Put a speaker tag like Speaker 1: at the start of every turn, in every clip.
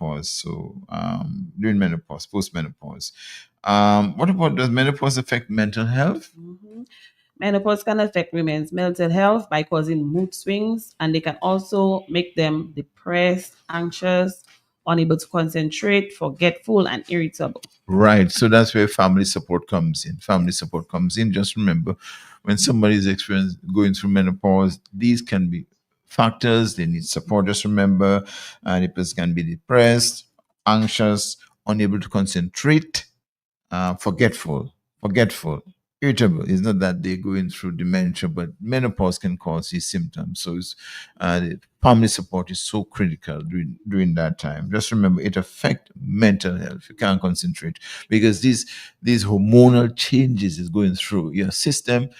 Speaker 1: menopause. So during menopause, post-menopause. What about, does menopause affect mental health?
Speaker 2: Mhm. Menopause can affect women's mental health by causing mood swings, and they can also make them depressed, anxious, unable to concentrate, forgetful, and irritable.
Speaker 1: Right. So that's where family support comes in. Family support comes in. Just remember, when somebody is going through menopause, these can be factors. They need support. Just remember, the person can be depressed, anxious, unable to concentrate, forgetful, irritable. It's not that they're going through dementia, but menopause can cause these symptoms. So the family support is so critical during that time. Just remember, it affects mental health. You can't concentrate because these hormonal changes is going through your system,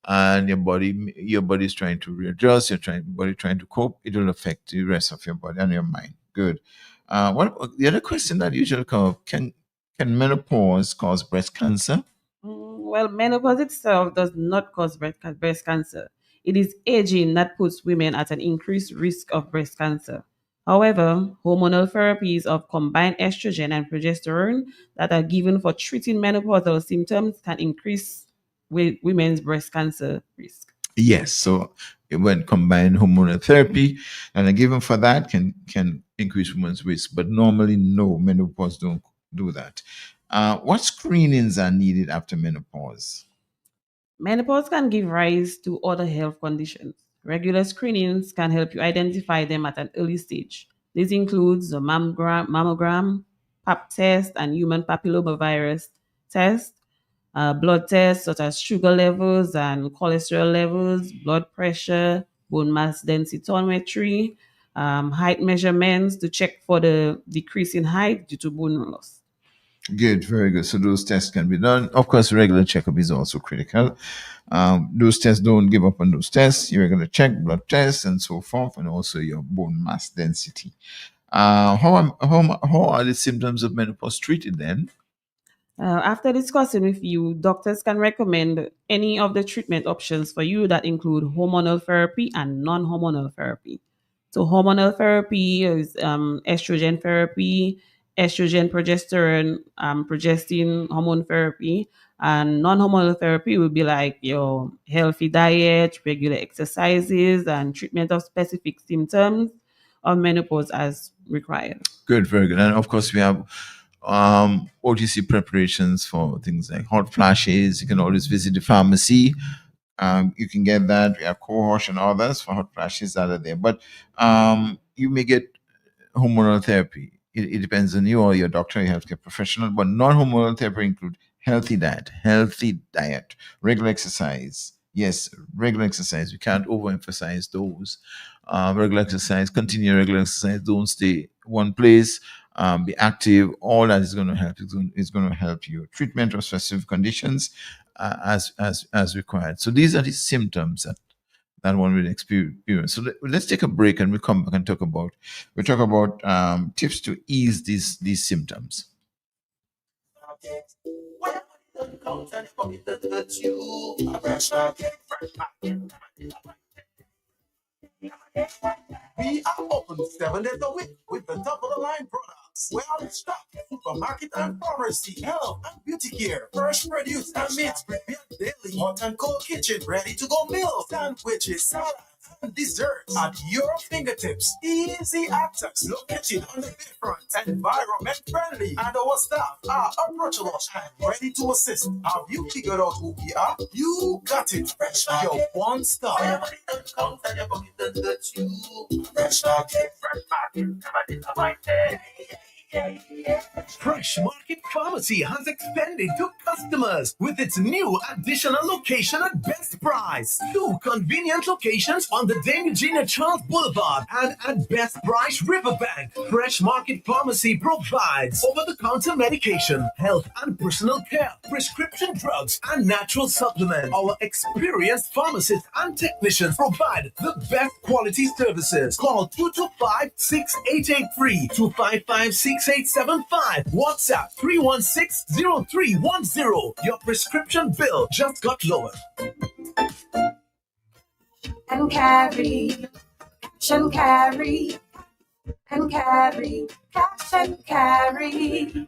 Speaker 1: and your body is trying to readjust. Body trying to cope. It will affect the rest of your body and your mind. Good. What the other question that usually come up, can menopause cause breast cancer?
Speaker 2: Well, menopause itself does not cause breast cancer. It is aging that puts women at an increased risk of breast cancer. However, hormonal therapies of combined estrogen and progesterone that are given for treating menopausal symptoms can increase women's breast cancer risk.
Speaker 1: Yes. So when combined hormonal therapy and are given for that can increase women's risk, but normally no, menopause don't do that. What screenings are needed after menopause?
Speaker 2: Menopause can give rise to other health conditions. Regular screenings can help you identify them at an early stage. This includes the mammogram, pap test, and human papillomavirus test, blood tests such as sugar levels and cholesterol levels, blood pressure, bone mass densitometry, height measurements to check for the decrease in height due to bone loss.
Speaker 1: Good, very good. So those tests can be done. Of course, regular checkup is also critical. Those tests, don't give up on those tests. Your regular check, blood tests, and so forth, and also your bone mass density. How are the symptoms of menopause treated then?
Speaker 2: After discussing with you, doctors can recommend any of the treatment options for you that include hormonal therapy and non hormonal therapy. So, hormonal therapy is estrogen therapy, estrogen, progesterone, progestin hormone therapy, and non hormonal therapy will be like your healthy diet, regular exercises, and treatment of specific symptoms of menopause as required.
Speaker 1: Good, very good. And of course, we have OTC preparations for things like hot flashes. You can always visit the pharmacy. You can get that. We have cohort and others for hot flashes that are there. But you may get hormonal therapy. It depends on you or your doctor, your healthcare professional. But non-hormonal therapy include healthy diet, regular exercise. Yes, regular exercise. We can't overemphasize those. Regular exercise, continue regular exercise. Don't stay one place. Be active. All that is going to help. It's going to help you. Treatment of specific conditions as required. So these are the symptoms that one will experience. So let's take a break and we come back and talk about tips to ease these symptoms. We are open 7 days a week with the top of the line products. We're out of stock, supermarket and pharmacy, health and beauty care, fresh produce and meats prepared daily, hot and cold kitchen, ready to go meals, sandwiches, salads, and desserts at your fingertips. Easy access, located on the bayfront, environment friendly, and our staff are approachable and ready to assist. Have you figured out who we are? You got it. Fresh your one stop. Fresh Market Pharmacy has expanded to customers with its new additional location at best price. 2 convenient locations on the Dame Gina Charles Boulevard and at Best Price Riverbank. Fresh Market Pharmacy provides over-the-counter medication, health and personal care, prescription drugs, and natural supplements. Our experienced pharmacists and technicians provide the best quality services. Call 225-6883, 255-6875, WhatsApp 316-0310. Your prescription bill just got lower.
Speaker 3: And carry, cash and carry. and carry, cash and carry.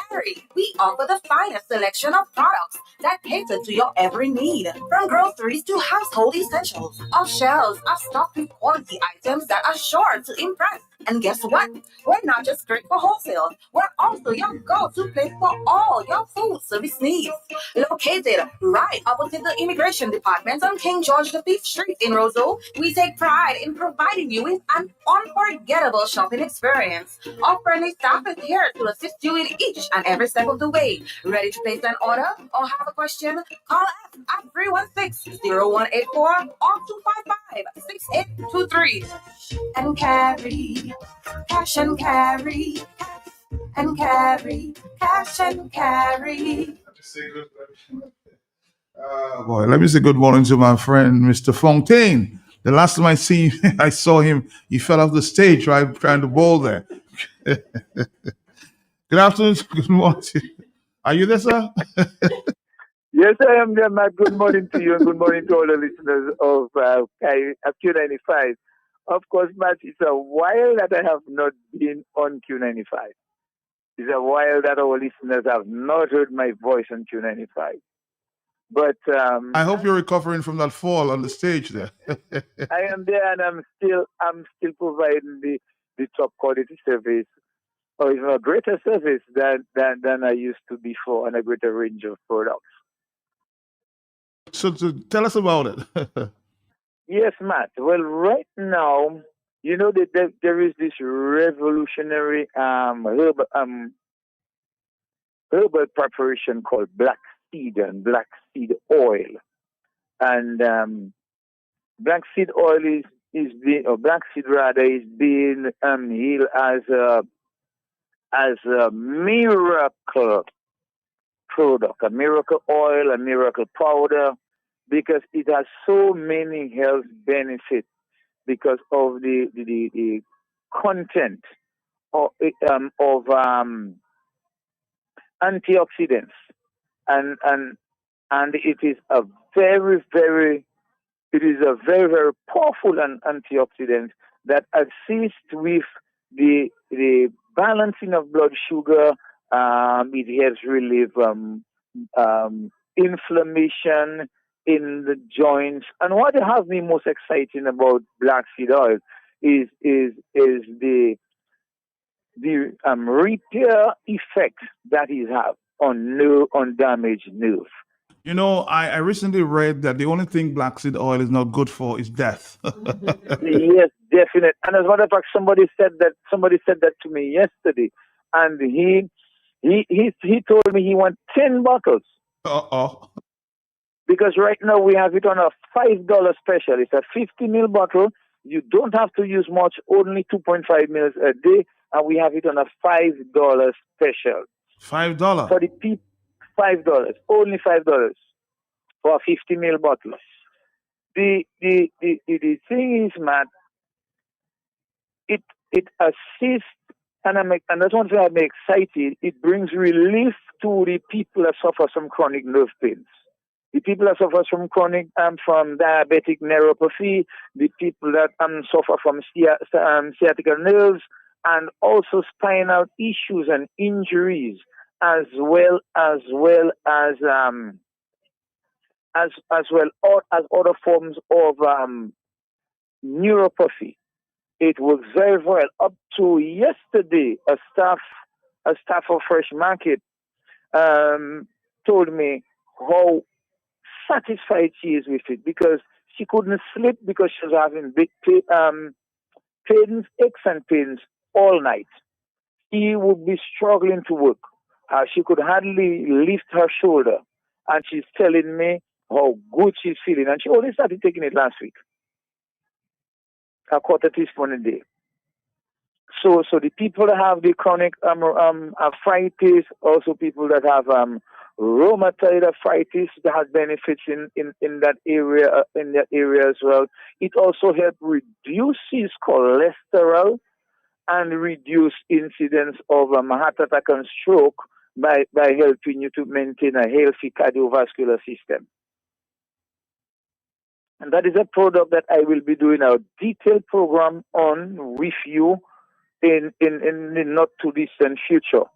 Speaker 3: Carry, we offer the finest selection of products that cater to your every need. From groceries to household essentials, our shelves are stocked with quality items that are sure to impress. And guess what? We're not just great for wholesale, we're also your go-to place for all your food service needs. Located right opposite the Immigration Department on King George V Street in Roseville, we take pride in providing you with an unforgettable shopping experience. Our friendly staff is here to assist you in each and every step of the way. Ready to place an order or have a question? Call us at 316-0184 or 255-6823. And carry, cash and carry, and carry, cash and carry.
Speaker 1: Boy, let me say good morning to my friend, Mr. Fontaine. The last time I saw him, he fell off the stage trying to bowl there. Good afternoon, good morning. Are you there, sir?
Speaker 4: Yes, I am there, Matt. Good morning to you and good morning to all the listeners of Q95. Of course, Matt, it's a while that I have not been on Q95. It's a while that our listeners have not heard my voice on Q95. But
Speaker 1: I hope you're recovering from that fall on the stage there.
Speaker 4: I am there and I'm still providing the top quality service or even a greater service than I used to before and a greater range of products.
Speaker 1: So tell us about it.
Speaker 4: Yes, Matt. Well, right now, you know that there is this revolutionary herbal preparation called black seed and black seed oil, and black seed oil is being or black seed rather is being hailed as a miracle product, a miracle oil, a miracle powder, because it has so many health benefits because of the content of antioxidants and and it is a very powerful antioxidant that assists with the balancing of blood sugar. It helps relieve inflammation in the joints. And what has me most exciting about black seed oil is the repair effect that it has on damaged nerve.
Speaker 1: You know, I recently read that the only thing black seed oil is not good for is death.
Speaker 4: Yes, definite. And as a matter of fact, somebody said that to me yesterday, and he told me he wants 10 bottles
Speaker 1: Uh-oh.
Speaker 4: because right now we have it on a $5 special. It's a 50 ml bottle. You don't have to use much, only 2.5 mils a day, and we have it on a $5 special
Speaker 1: $5.
Speaker 4: for the people. $5, only $5 for a 50 ml bottle. The thing is, Matt, it assists, and that's one thing that makes me excited. It brings relief to the people that suffer from chronic nerve pains. The people that suffer from from diabetic neuropathy, the people that suffer from sciatica nerves, and also spinal issues and injuries, as other forms of neuropathy. It works very well. Up to yesterday, a staff of Fresh Market told me how satisfied she is with it because she couldn't sleep because she was having big pains, aches and pains all night. She would be struggling to work. She could hardly lift her shoulder, and she's telling me how good she's feeling. And she only started taking it last week, a quarter teaspoon a day. So the people that have the chronic arthritis, also people that have rheumatoid arthritis, that has benefits in that area as well. It also helps reduces cholesterol and reduce incidence of heart attack and stroke by helping you to maintain a healthy cardiovascular system. And that is a product that I will be doing a detailed program on with you in the not too distant future.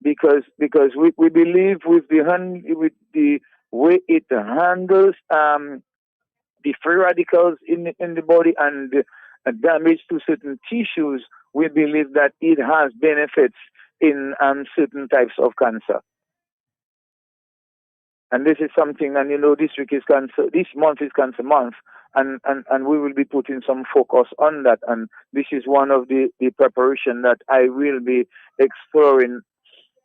Speaker 4: Because we believe with the way it handles the free radicals in the body and damage to certain tissues, we believe that it has benefits in certain types of cancer. And this is something, and this week is cancer, this month is cancer month, and we will be putting some focus on that. And this is one of the preparation that I will be exploring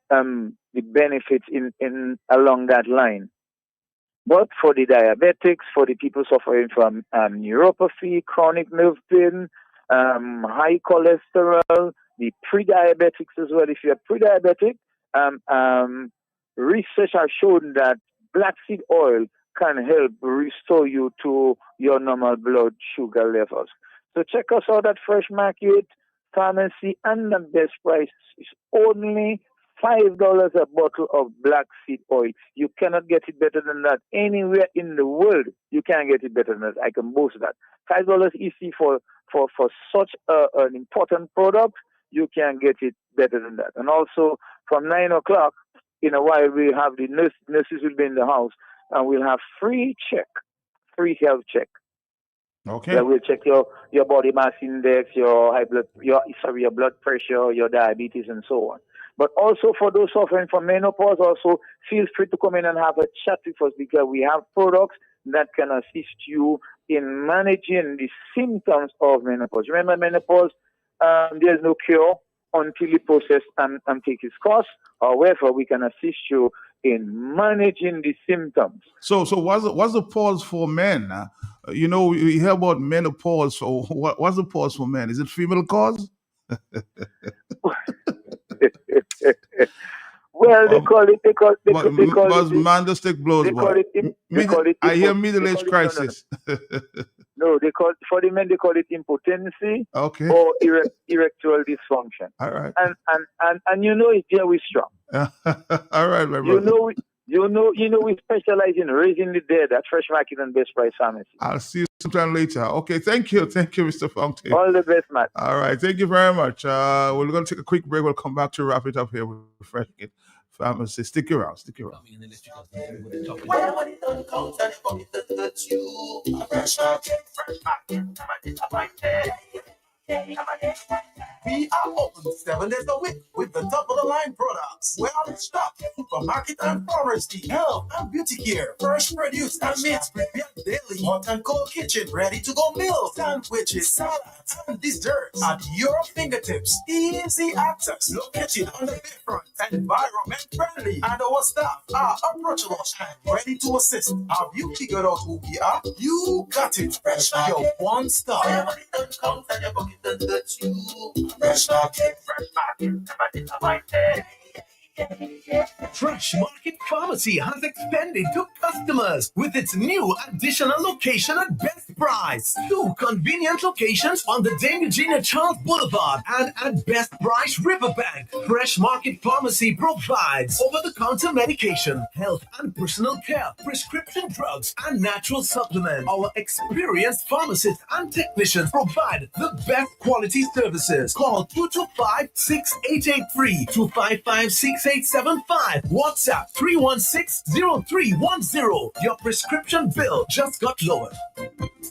Speaker 4: the benefits in along that line. But for the diabetics, for the people suffering from neuropathy, chronic nerve pain, high cholesterol, the pre-diabetics as well. If you're pre-diabetic, research has shown that black seed oil can help restore you to your normal blood sugar levels. So check us out at Fresh Market Pharmacy, and the best price is only $5 a bottle of black seed oil. You cannot get it better than that anywhere in the world. You can't get it better than that. I can boast that. $5 easy for such an important product. You can't get it better than that. And also from 9 o'clock in a while, we have the nurses will be in the house, and we'll have free health check.
Speaker 5: Okay.
Speaker 4: That will check your body mass index, your blood pressure, your diabetes, and so on. But also for those suffering from menopause, also feel free to come in and have a chat with us, because we have products that can assist you in managing the symptoms of menopause. Remember, menopause, there's no cure until the process and take its course. However, we can assist you in managing the symptoms.
Speaker 5: So what's the pause for men? We hear about menopause. So what's the pause for men? Is it female cause?
Speaker 4: Well, they call it.
Speaker 5: Man, the stick blows.
Speaker 4: They call it.
Speaker 5: I hear middle-age crisis.
Speaker 4: No, they call for the men. They call it impotency,
Speaker 5: okay,
Speaker 4: or erectile dysfunction.
Speaker 5: All right,
Speaker 4: and it's there we strong.
Speaker 5: All right, my brother.
Speaker 4: We specialize in raising the dead at Fresh Market and Best Price Pharmacy.
Speaker 5: I'll see you sometime later. Okay, thank you, Mr. Fountain.
Speaker 4: All the best, man.
Speaker 5: All right, thank you very much. We're going to take a quick break. We'll come back to wrap it up here with Fresh Market Pharmacy. Stick around.
Speaker 6: We are open 7 days a week with the top of the line products. Well stocked supermarket and pharmacy, health and beauty care, fresh produce and meats prepared daily, hot and cold kitchen, ready to go meals, sandwiches, salads, and desserts at your fingertips. Easy access, located on the bayfront, environment friendly, and our staff are approachable and ready to assist. Have you figured out who we are? You got it. Fresh your one stop. Fresh Market Pharmacy has expanded to customers with its new additional location at best price. 2 convenient locations on the Dame Eugenia Charles Boulevard and at Best Price Riverbank. Fresh Market Pharmacy provides over-the-counter medication, health and personal care, prescription drugs, and natural supplements. Our experienced pharmacists and technicians provide the best quality services. Call 225-6883, 255-6875, WhatsApp 316-0310. Your prescription bill just got lowered.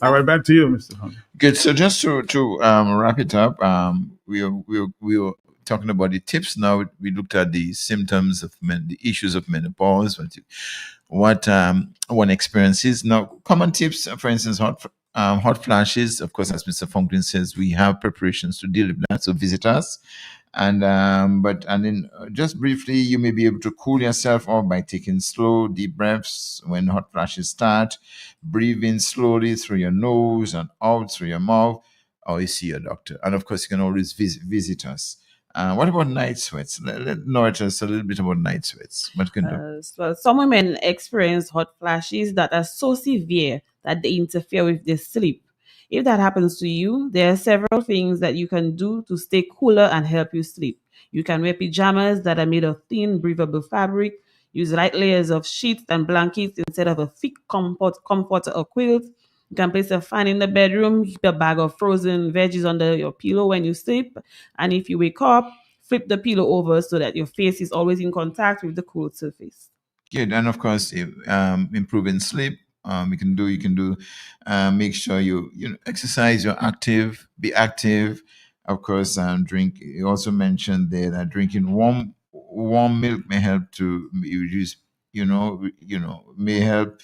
Speaker 5: All right, back to you, Mr. Hunt.
Speaker 1: Good. So just to wrap it up, we were talking about the tips. Now we looked at the symptoms of the issues of menopause, what one experiences. Now, common tips, for instance, hot flashes. Of course, as Mr. Fonklin says, we have preparations to deal with that. So visit us. And then just briefly, you may be able to cool yourself off by taking slow, deep breaths when hot flashes start. Breathe in slowly through your nose and out through your mouth, or you see your doctor. And of course, you can always visit us. What about night sweats? Let know just a little bit about night sweats. What can do?
Speaker 2: So some women experience hot flashes that are so severe that they interfere with their sleep. If that happens to you, there are several things that you can do to stay cooler and help you sleep. You can wear pajamas that are made of thin, breathable fabric. Use light layers of sheets and blankets instead of a thick comforter or quilt. You can place a fan in the bedroom, keep a bag of frozen veggies under your pillow when you sleep, and if you wake up, flip the pillow over so that your face is always in contact with the cool surface.
Speaker 1: Good, and of course, if, improving sleep. You can do. Make sure you exercise. You're active. Be active. Of course, drink. You also mentioned there that drinking warm milk may help to reduce. May help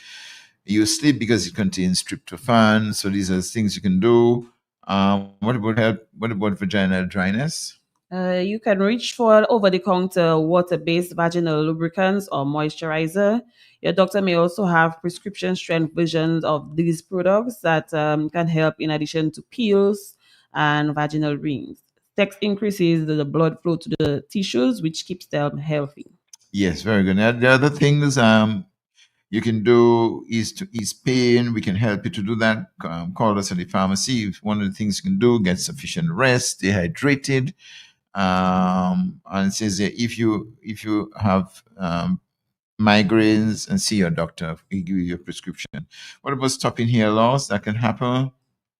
Speaker 1: you sleep because it contains tryptophan. So these are things you can do. What about help? What about vaginal dryness?
Speaker 2: You can reach for over the counter water based vaginal lubricants or moisturizer. Your doctor may also have prescription strength versions of these products that can help in addition to pills and vaginal rings. Sex increases the blood flow to the tissues, which keeps them healthy.
Speaker 1: Yes, very good. Now, the other things you can do is to ease pain. We can help you to do that. Call us at the pharmacy. One of the things you can do, get sufficient rest, stay hydrated. And it says that if you have migraines, and see your doctor, he give you your prescription. What about stopping hair loss? That can happen.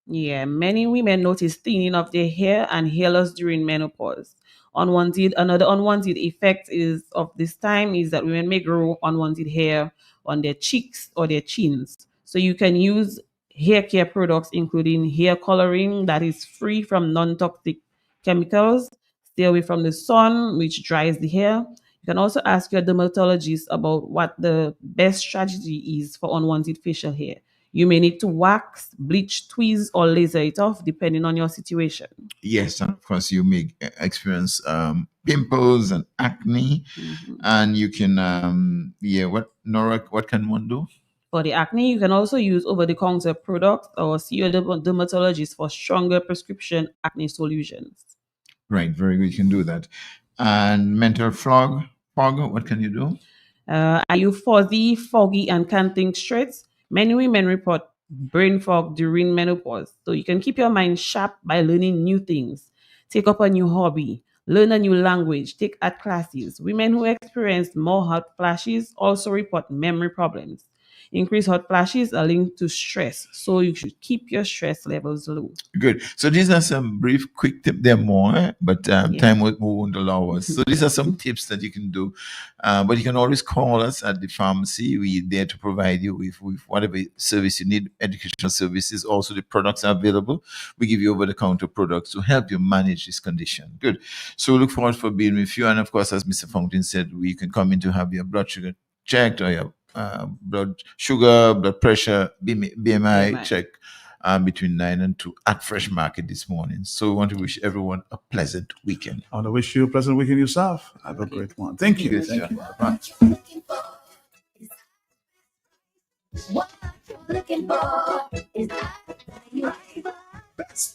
Speaker 2: Yeah, many women notice thinning of their hair and hair loss during menopause. Another unwanted effect is of this time is that women may grow unwanted hair on their cheeks or their chins. So you can use hair care products, including hair coloring that is free from non-toxic chemicals. Stay away from the sun, which dries the hair. You can also ask your dermatologist about what the best strategy is for unwanted facial hair. You may need to wax, bleach, tweeze, or laser it off depending on your situation.
Speaker 1: Yes, and of course you may experience pimples and acne,
Speaker 2: Mhm.
Speaker 1: and you can yeah. What Nora? What can one do?
Speaker 2: For the acne, you can also use over the counter products or see your dermatologist for stronger prescription acne solutions.
Speaker 1: Right, very good. You can do that. And mental fog. What can you do?
Speaker 2: Are you fuzzy, foggy, and can't think straight? Many women report brain fog during menopause. So you can keep your mind sharp by learning new things. Take up a new hobby, learn a new language, take art classes. Women who experience more hot flashes also report memory problems. Increased hot flashes are linked to stress, so you should keep your stress levels low.
Speaker 1: Good. So these are some brief, quick tips. There are more, but
Speaker 2: Yeah.
Speaker 1: time won't allow us. So these are some tips that you can do. But you can always call us at the pharmacy. We're there to provide you with whatever service you need, educational services. Also, the products are available. We give you over-the-counter products to help you manage this condition. Good. So we look forward for being with you. And of course, as Mr. Fountain said, we can come in to have your blood sugar checked or your blood sugar, blood pressure, BMI
Speaker 2: BMI.
Speaker 1: check between 9 and 2 at Fresh Market this morning. So we want to wish everyone a pleasant weekend.
Speaker 5: I want to wish you a pleasant weekend yourself. Have a
Speaker 2: Okay.
Speaker 5: great one. Thank you.
Speaker 1: Good,
Speaker 5: Thank
Speaker 1: sir.
Speaker 5: you.
Speaker 1: Bye.
Speaker 3: What you're looking for is
Speaker 6: Best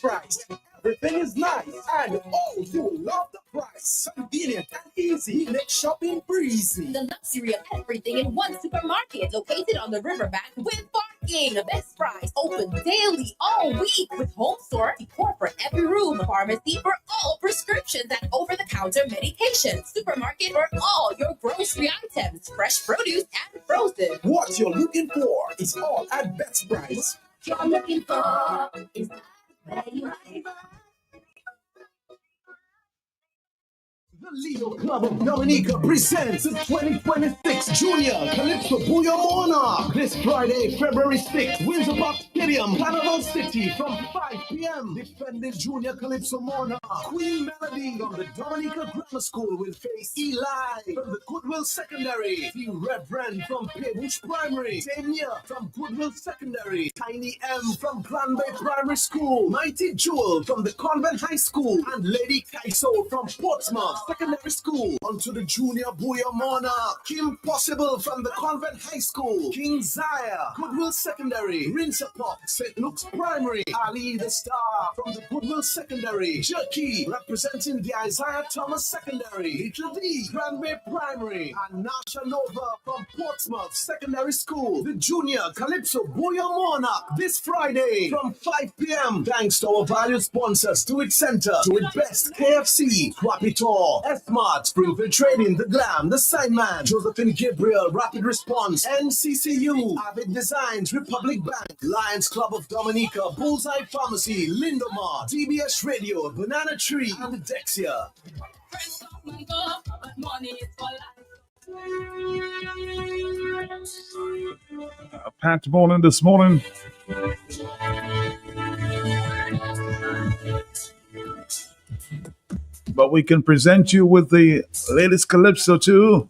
Speaker 6: price. Everything is nice, and oh, you love the price. Convenient and easy, make shopping breezy.
Speaker 3: the luxury of everything in one supermarket located on the riverbank with parking. Best Price open daily all week with home store decor for every room, pharmacy for all prescriptions and over-the-counter medications, supermarket for all your grocery items, fresh produce and frozen.
Speaker 6: What you're looking for is all at Best Price.
Speaker 3: What you're looking for is where you are.
Speaker 6: The Leo Club of Dominica presents the 2026 Junior Calypso Booyah Monarch this Friday, February 6th, Windsor Park Stadium, Carnival City from 5 p.m. Defending Junior Calypso Monarch, Queen Melody from the Dominica Grammar School will face Eli from the Goodwill Secondary, the Reverend from Paybush Primary, Damia from Goodwill Secondary, Tiny M from Grand Bay Primary School, Mighty Jewel from the Convent High School, and Lady Kaiso from Portsmouth Secondary School. Onto the Junior Booyah Monarch, Kim Possible from the Convent High School, King Zaya, Goodwill Secondary, Rinsapop, St. Luke's Primary, Ali the Star from the Goodwill Secondary, Jerky representing the Isaiah Thomas Secondary, Little D, Grand Bay Primary, and Nasha Nova from Portsmouth Secondary School. The Junior Calypso Booyah Monarch this Friday from 5 p.m. Thanks to our valued sponsors, Do It Center, Do It Best, KFC, Quapito, F-Mart, Springfield Trading, The Glam, The Signman, Josephine Gabriel, Rapid Response, NCCU, Avid Designs, Republic Bank, Lions Club of Dominica, Bullseye Pharmacy, Lindomar, DBS Radio, Banana Tree, and Dexia.
Speaker 5: Pat morning this morning. But we can present you with the latest Calypso too.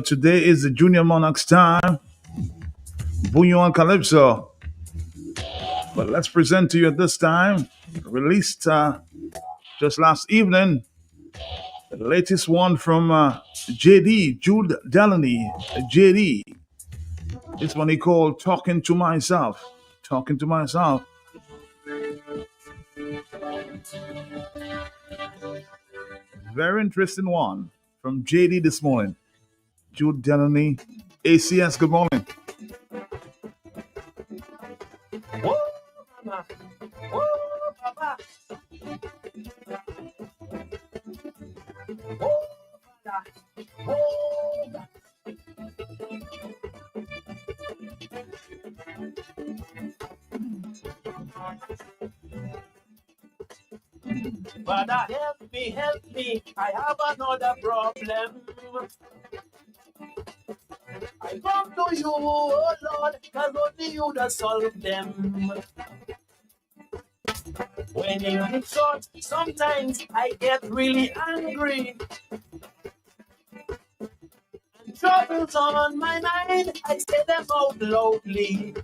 Speaker 5: Today is the Junior Monarchs time. Bouillon Calypso. But let's present to you at this time, released just last evening, the latest one from JD, Jude Delaney, JD. This one he called Talking to Myself. Talking to Myself. Very interesting one from JD this morning. Jude Delaney, ACS, good morning.
Speaker 7: Whoa, mama. Whoa, papa. Whoa, father. Whoa, God. Father, help me, I have another problem. I come to you, oh Lord, cause only you that solve them. When it short, sometimes I get really angry. And troubles on my mind, I say them out loudly.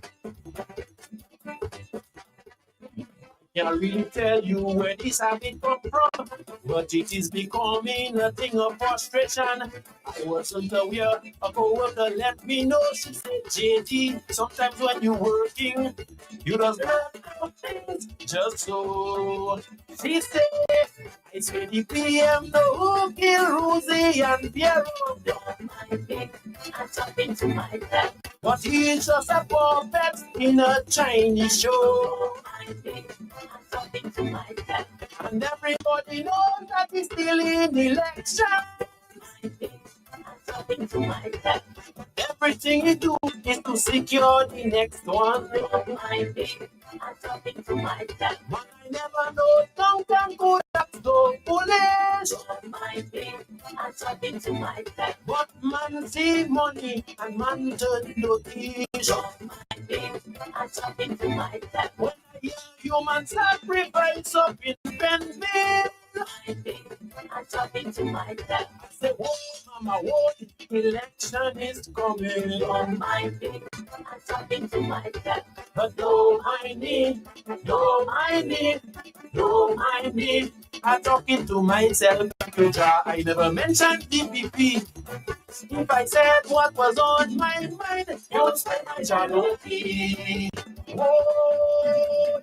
Speaker 7: Can't really tell you where this habit come from, but it is becoming a thing of frustration. I wasn't aware, a co-worker let me know. She said, JD, sometimes when you're working, you just do things just so. She said, I swear the PM know who kill Rosie and Pierre. Don't mind me, I'm talking to my dad. But he's just a puppet in a Chinese show. Don't mind me, I'm talking to my dad. And everybody knows that he's still in election. I'm talking to my dad. Everything he do is to secure the next one. Don't mind me, I'm talking to my dad. But I never know sometimes could act so foolish. Don't mind me, I'm talking to my dad. But man see money and man turn notice. Don't mind me, I'm talking to my dad. When I hear human sacrifice up in Benville, I'm talking to my dad. I say, whoa, mama, whoa, election is coming. Don't mind me, I'm talking to my dad. But don't mind me, don't mind me, don't mind me. I'm talking to myself. I never mentioned DPP. If I said what was on my mind, you'd say my jalopy. Whoa.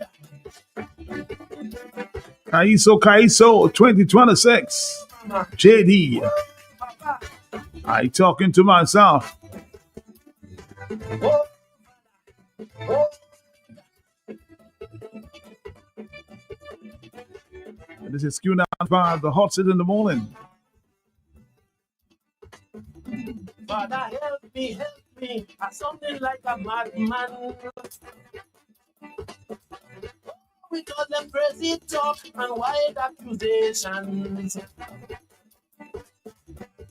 Speaker 5: Kaiso 2026. JD. I talking to myself. This is Q95, the hot seat in the morning.
Speaker 7: Father, help me, I'm something like a madman. With all them crazy talk and wild accusations.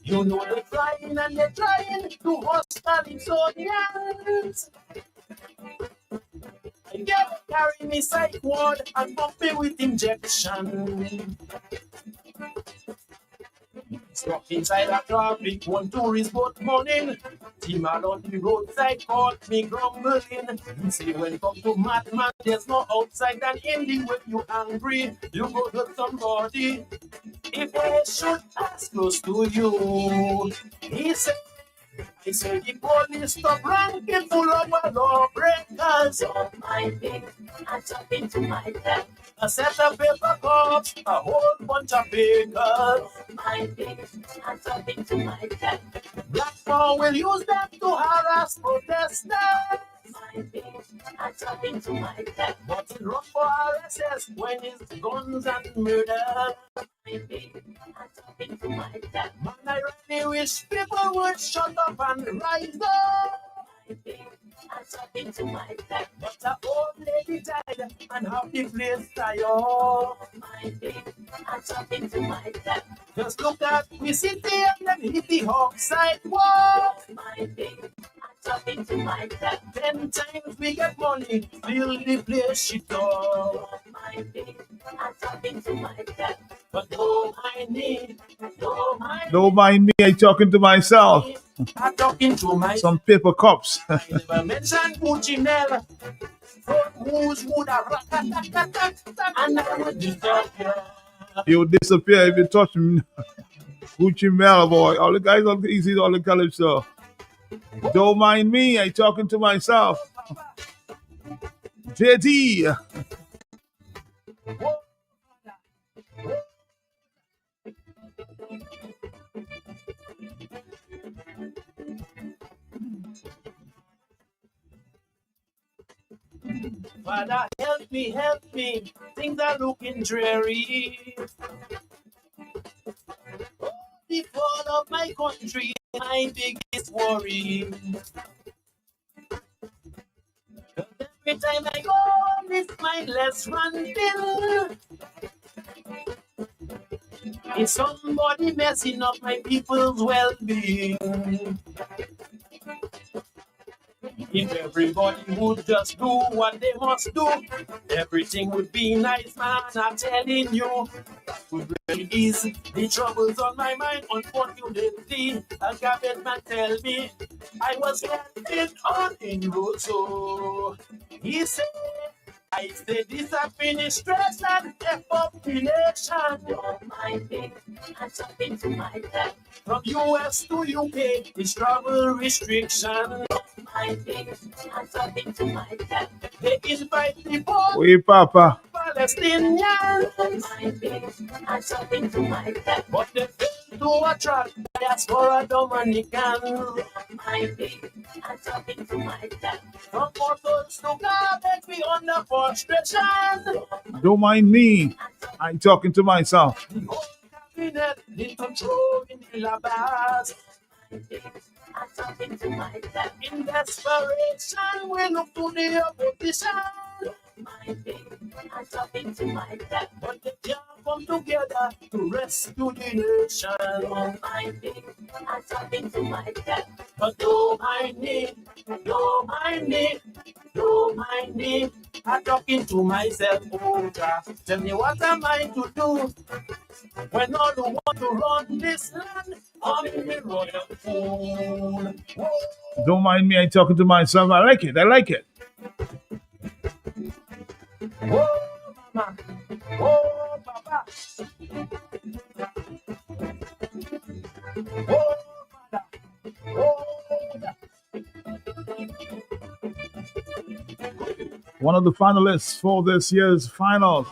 Speaker 7: You know they're trying and they're trying to hostile Insonians. I get carry me psych ward and pump me with injection. Stuck inside a traffic, one tourist boat morning. Team along the roadside caught me grumbling. He say when come to madman, there's no outside than in the way you angry. You go hurt somebody. If they should pass close to you, he said, I say the police stop ranking full of lawbreakers. Don't mind me, I'm talking to my dad. A set of paper cups, a whole bunch of bakers. Don't mind me, I'm talking to my dad. Black Paul will use them to harass protesters. But in run for RSS when it's guns and murder. Man, I really wish people would shut up and rise up. But a old lady died and half the place tired. Just look at we city and then hit the hawk sidewalk. 10 times we get money, fill the place shit up. But don't mind me,
Speaker 5: Don't mind me, I talking to myself.
Speaker 7: I'm talking to myself.
Speaker 5: Some paper cups.
Speaker 7: I never mentioned Gucci Mel. Who's would have and I would disappear.
Speaker 5: You disappear if you touch me. Gucci Mel, boy. All the guys on the easy, all the Calypso. Don't mind me, I talking to myself. JD.
Speaker 7: Father, help me. Things are looking dreary. The fall of my country, my biggest worry. Every time I go, this mindless ranting. It's somebody messing up my people's well-being. If everybody would just do what they must do, everything would be nice, man, I'm telling you. That would really ease the troubles on my mind. Unfortunately, a garbage man tell me I was getting on in road, so he said, I said this administration, the population. Don't mind me, I'm talking to myself. From US to UK, it's travel restriction. I'm talking to myself. They invite people.
Speaker 5: Oui, Papa.
Speaker 7: Palestinians. I'm talking to myself. But they fail to attract diaspora Dominicans. I'm talking to myself. From portals to garbage, we under frustration.
Speaker 5: Don't mind me, I'm talking to myself.
Speaker 7: The whole cabinet in control in the labas. I'm talking to myself. In desperation, we look to the opposition. I'm talking to myself. But they can't come together to rescue the nation. I'm talking to myself. But don't mind me, don't mind me, don't mind me. I'm talking to myself. Oh God, tell me what am I to do when all who want to run this land are in the royal fool.
Speaker 5: Don't mind me, I'm talking to myself. I like it.
Speaker 7: Oh, mama. Oh, papa. Oh, father. Oh, mother.
Speaker 5: One of the finalists for this year's final.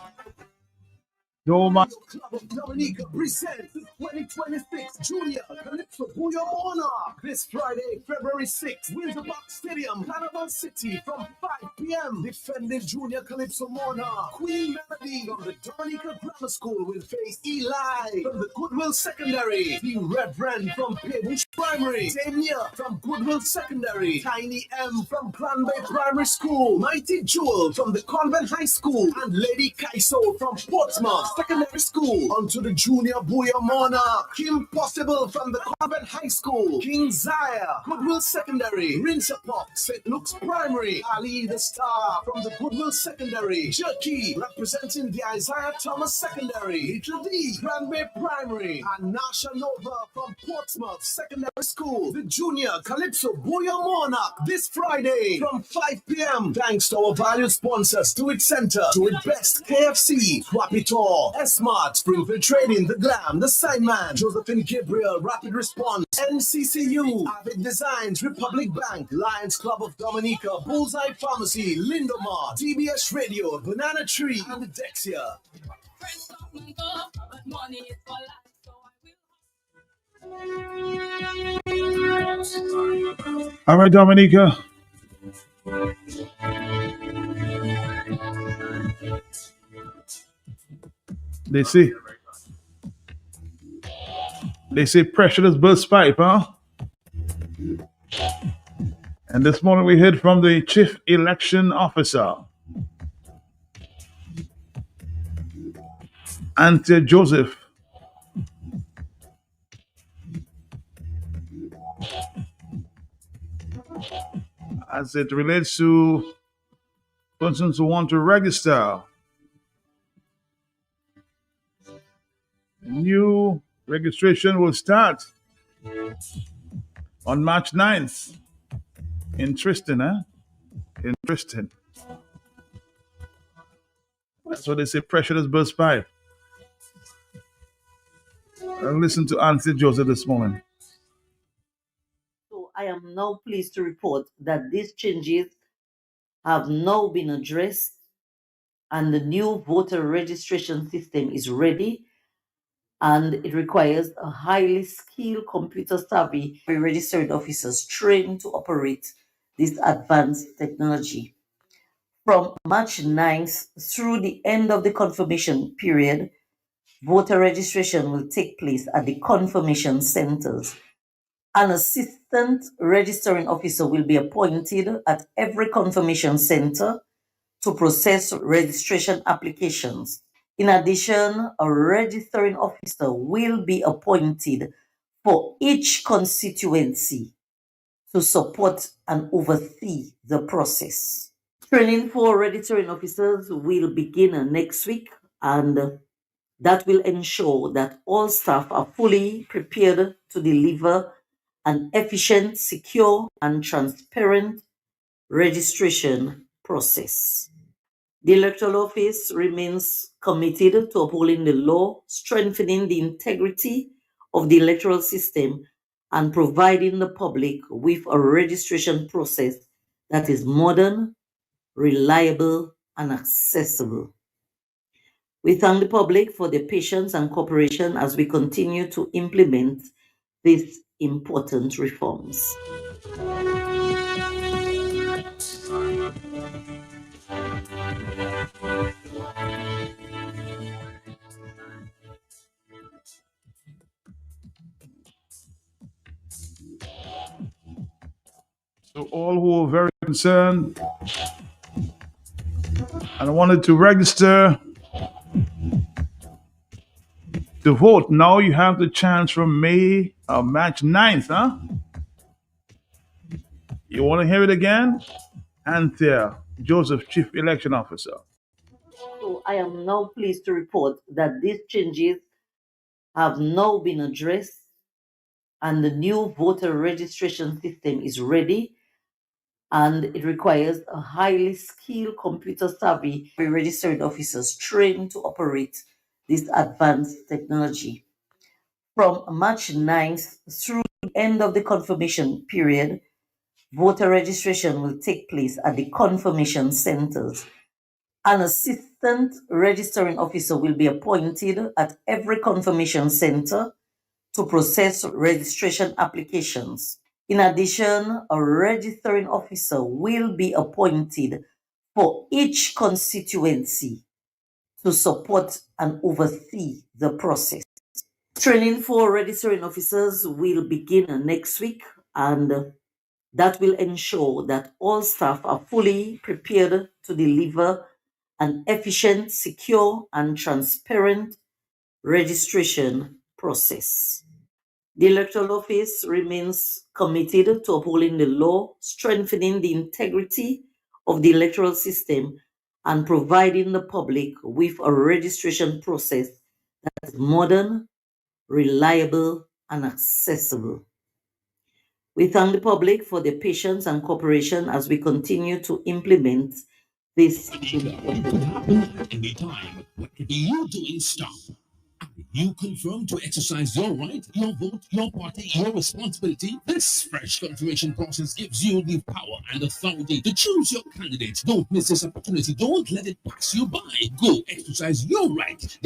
Speaker 5: Don't mind.
Speaker 6: Club of Dominica presents the 2026 Junior Calypso Booyah Monarch this Friday, February 6th, Windsor Park Stadium, Carnival City from 5 p.m. Defending Junior Calypso Monarch, Queen Melody from the Dominica Grammar School will face Eli from the Goodwill Secondary, the Reverend from Paybush Primary, Damia from Goodwill Secondary, Tiny M from Granby Primary School, Mighty Jewel from the Convent High School, and Lady Kaiso from Portsmouth Secondary School. Onto the Junior Booyah Monarch, Kim Possible from the Convent High School, King Zaya, Goodwill Secondary, Rinsapop, St. Luke's Primary, Ali the Star from the Goodwill Secondary, Jerky representing the Isaiah Thomas Secondary, Little D, Granby Primary, and Nasha Nova from Portsmouth Secondary School. The Junior Calypso Booyah Monarch this Friday from 5 p.m. Thanks to our valued sponsors, Do It Center, Do It Best, KFC, Swap It All, S-Mart, Springfield Trading, The Glam, The Signman, Josephine Gabriel, Rapid Response, NCCU, Avid Designs, Republic Bank, Lions Club of Dominica, Bullseye Pharmacy, Lindomar, TBS Radio, Banana Tree, and Dexia.
Speaker 5: All right, Dominica. They say pressure is burst pipe, huh? And this morning we heard from the Chief Election Officer, Auntie Joseph, as it relates to persons who want to register. New registration will start on March 9th. Interesting, huh? Interesting. That's what they say, pressure is burst pipe. And listen to Auntie Joseph this morning.
Speaker 8: So I am now pleased to report that these changes have now been addressed and the new voter registration system is ready, and it requires a highly skilled computer savvy registered officers trained to operate this advanced technology. From March 9th through the end of the confirmation period, voter registration will take place at the confirmation centers. An assistant registering officer will be appointed at every confirmation center to process registration applications. In addition, a registering officer will be appointed for each constituency to support and oversee the process. Training for registering officers will begin next week, and that will ensure that all staff are fully prepared to deliver an efficient, secure, and transparent registration process. The Electoral Office remains committed to upholding the law, strengthening the integrity of the electoral system, and providing the public with a registration process that is modern, reliable, and accessible. We thank the public for their patience and cooperation as we continue to implement these important reforms.
Speaker 5: So all who are very concerned and wanted to register to vote, now you have the chance from March 9th, huh? You want to hear it again? Anthea Joseph, Chief Election Officer.
Speaker 8: So I am now pleased to report that these changes have now been addressed and the new voter registration system is ready, and it requires a highly skilled computer savvy registered officers trained to operate this advanced technology. From March 9th through the end of the confirmation period, voter registration will take place at the confirmation centers. An assistant registering officer will be appointed at every confirmation center to process registration applications. In addition, a registering officer will be appointed for each constituency to support and oversee the process. Training for registering officers will begin next week, and that will ensure that all staff are fully prepared to deliver an efficient, secure, and transparent registration process. The Electoral Office remains committed to upholding the law, strengthening the integrity of the electoral system, and providing the public with a registration process that is modern, reliable, and accessible. We thank the public for their patience and cooperation as we continue to implement this.
Speaker 9: It could happen at any time. What are you doing? Stop. You confirm to exercise your right, your vote, your party, your responsibility. This fresh confirmation process gives you the power and authority to choose your candidate. Don't miss this opportunity. Don't let it pass you by. Go exercise your right.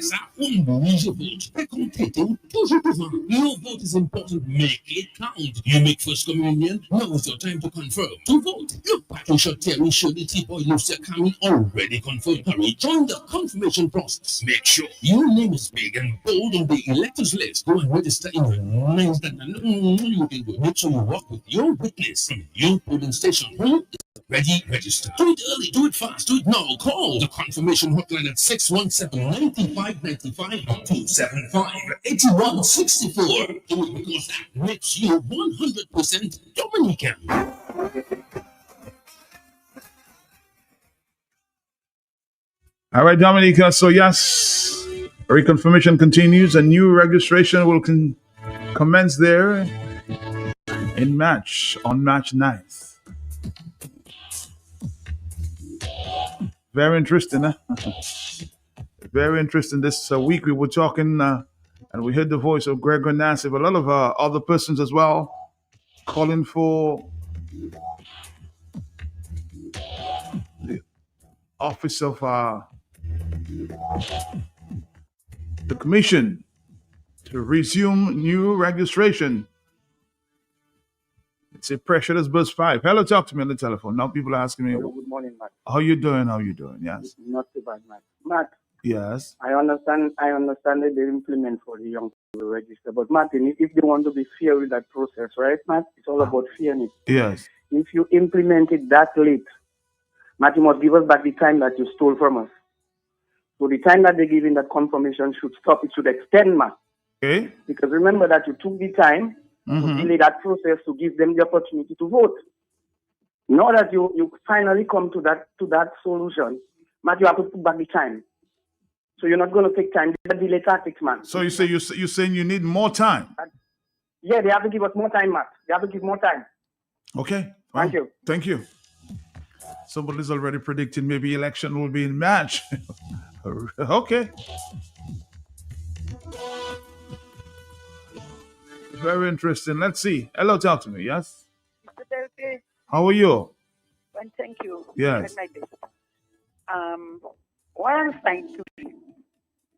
Speaker 9: Ça, on bouge vote. Récompléter, toujours devant. Your vote is important. Make it count. You make first communion. Now is your time to confirm. To vote. Look back and shot Terry, show the T-boy, Lucia Kami already confirmed. Hurry, join the confirmation process. Make sure your name is big and bold on the electors list. Go and register in your names that you can go. Make sure you walk with your witness from your polling station. Ready, register. Do it early, do it fast, do it now. Call the confirmation hotline at 617-9595-275-8164. Do it because that makes you 100% Dominican.
Speaker 5: All right, Dominica. So yes, reconfirmation continues. A new registration will commence there on March 9th. Very interesting, huh? Very interesting. This week we were talking, and we heard the voice of Gregor Nassif, a lot of other persons as well, calling for the office of the commission to resume new registration. It's a pressure that's burst pipe. Hello, talk to me on the telephone. Now people are asking me,
Speaker 10: Hello, good morning, Matt.
Speaker 5: how you doing? How you doing? Yes.
Speaker 10: Not too bad, Matt. Matt,
Speaker 5: Yes.
Speaker 10: I understand that they implement for the young people to register. But Martin, if they want to be fair with that process, right, Matt? It's all about fairness.
Speaker 5: Yes.
Speaker 10: If you implement it that late, Matt, you must give us back the time that you stole from us. So the time that they give in that confirmation should stop. It should extend, Matt.
Speaker 5: Okay.
Speaker 10: Because remember that you took the time to delay that process to give them the opportunity to vote. Now that you finally come to that solution, Matt, you have to put back the time. So you're not going to take time. The delay tactics, man.
Speaker 5: So you say you're saying you need more time.
Speaker 10: Yeah, they have to give us more time, Matt. They have to give more time.
Speaker 5: Okay.
Speaker 10: Thank you.
Speaker 5: Thank you. Somebody's already predicting maybe election will be in March. Okay. Very interesting. Let's see. Hello, talk to me. Yes.
Speaker 11: Mr. Delphi,
Speaker 5: How are you?
Speaker 11: and thank you.
Speaker 5: Yes.
Speaker 11: My best. What I'm trying to do,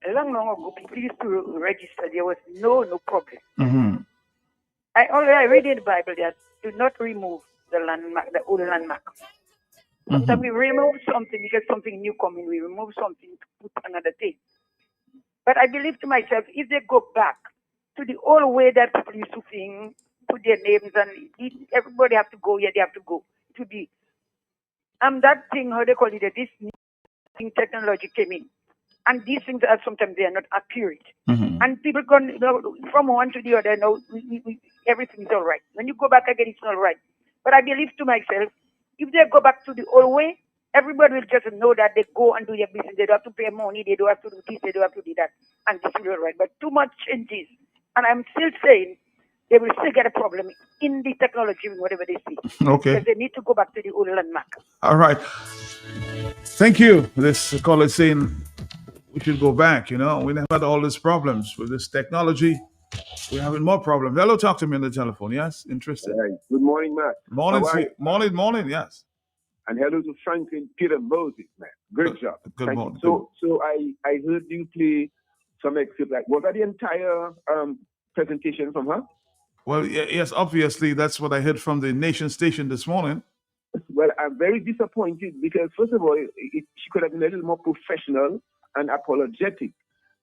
Speaker 11: long ago, people used to register. There was no problem.
Speaker 5: Mm-hmm.
Speaker 11: I read in the Bible that do not remove the landmark, the old landmark. Sometimes we remove something because something new coming. We remove something to put another thing. But I believe to myself, if they go back to the old way that people used to think, put their names and everybody have to go, yeah, they have to go. To be that thing, how they call it, this new technology came in. And these things are sometimes they are not accurate. And people go from one to the other, everything is all right. When you go back again, it's not right. But I believe to myself, if they go back to the old way, everybody will just know that they go and do their business. They don't have to pay money. They don't have to do this. They don't have to do that. And this will be all right. But too much changes. And I'm still saying they will still get a problem in the technology, whatever they see.
Speaker 5: Okay.
Speaker 11: Because they need to go back to the old landmark.
Speaker 5: All right. Thank you. This caller is saying we should go back. We never had all these problems with this technology. We're having more problems. Hello, talk to me on the telephone. Yes, interested.
Speaker 12: Right. Good morning, Matt.
Speaker 5: Morning, morning. Yes.
Speaker 12: And hello to Franklin Peter Moses, man. Great job.
Speaker 5: Good morning.
Speaker 12: So I heard you play some excerpt. Was that the entire presentation from her?
Speaker 5: Well, yes, obviously that's what I heard from the Nation station this morning.
Speaker 12: Well, I'm very disappointed because, first of all, she could have been a little more professional and apologetic,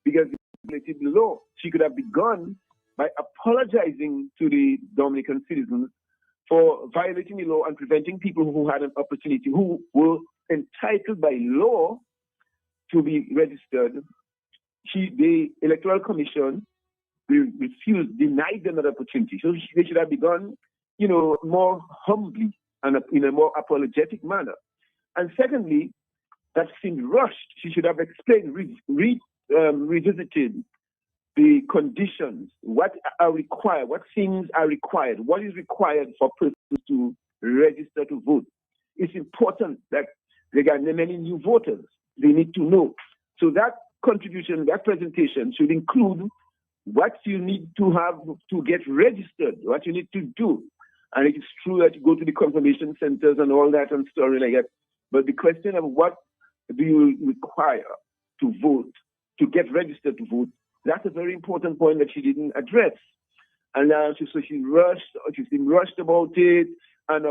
Speaker 12: because the law, she could have begun by apologizing to the Dominican citizens for violating the law and preventing people who had an opportunity, who were entitled by law to be registered. The Electoral Commission refused, denied them that opportunity. So they should have begun, more humbly and in a more apologetic manner. And secondly, that seemed rushed. She should have explained, revisited the conditions, what are required, what things are required, what is required for persons to register to vote. It's important that there are many new voters. They need to know. So that contribution, that presentation should include what you need to have to get registered, what you need to do. And it is true that you go to the confirmation centers and all that and story like that. But the question of what do you require to vote to get registered to vote. That's a very important point that she didn't address. And so she seemed rushed about it, and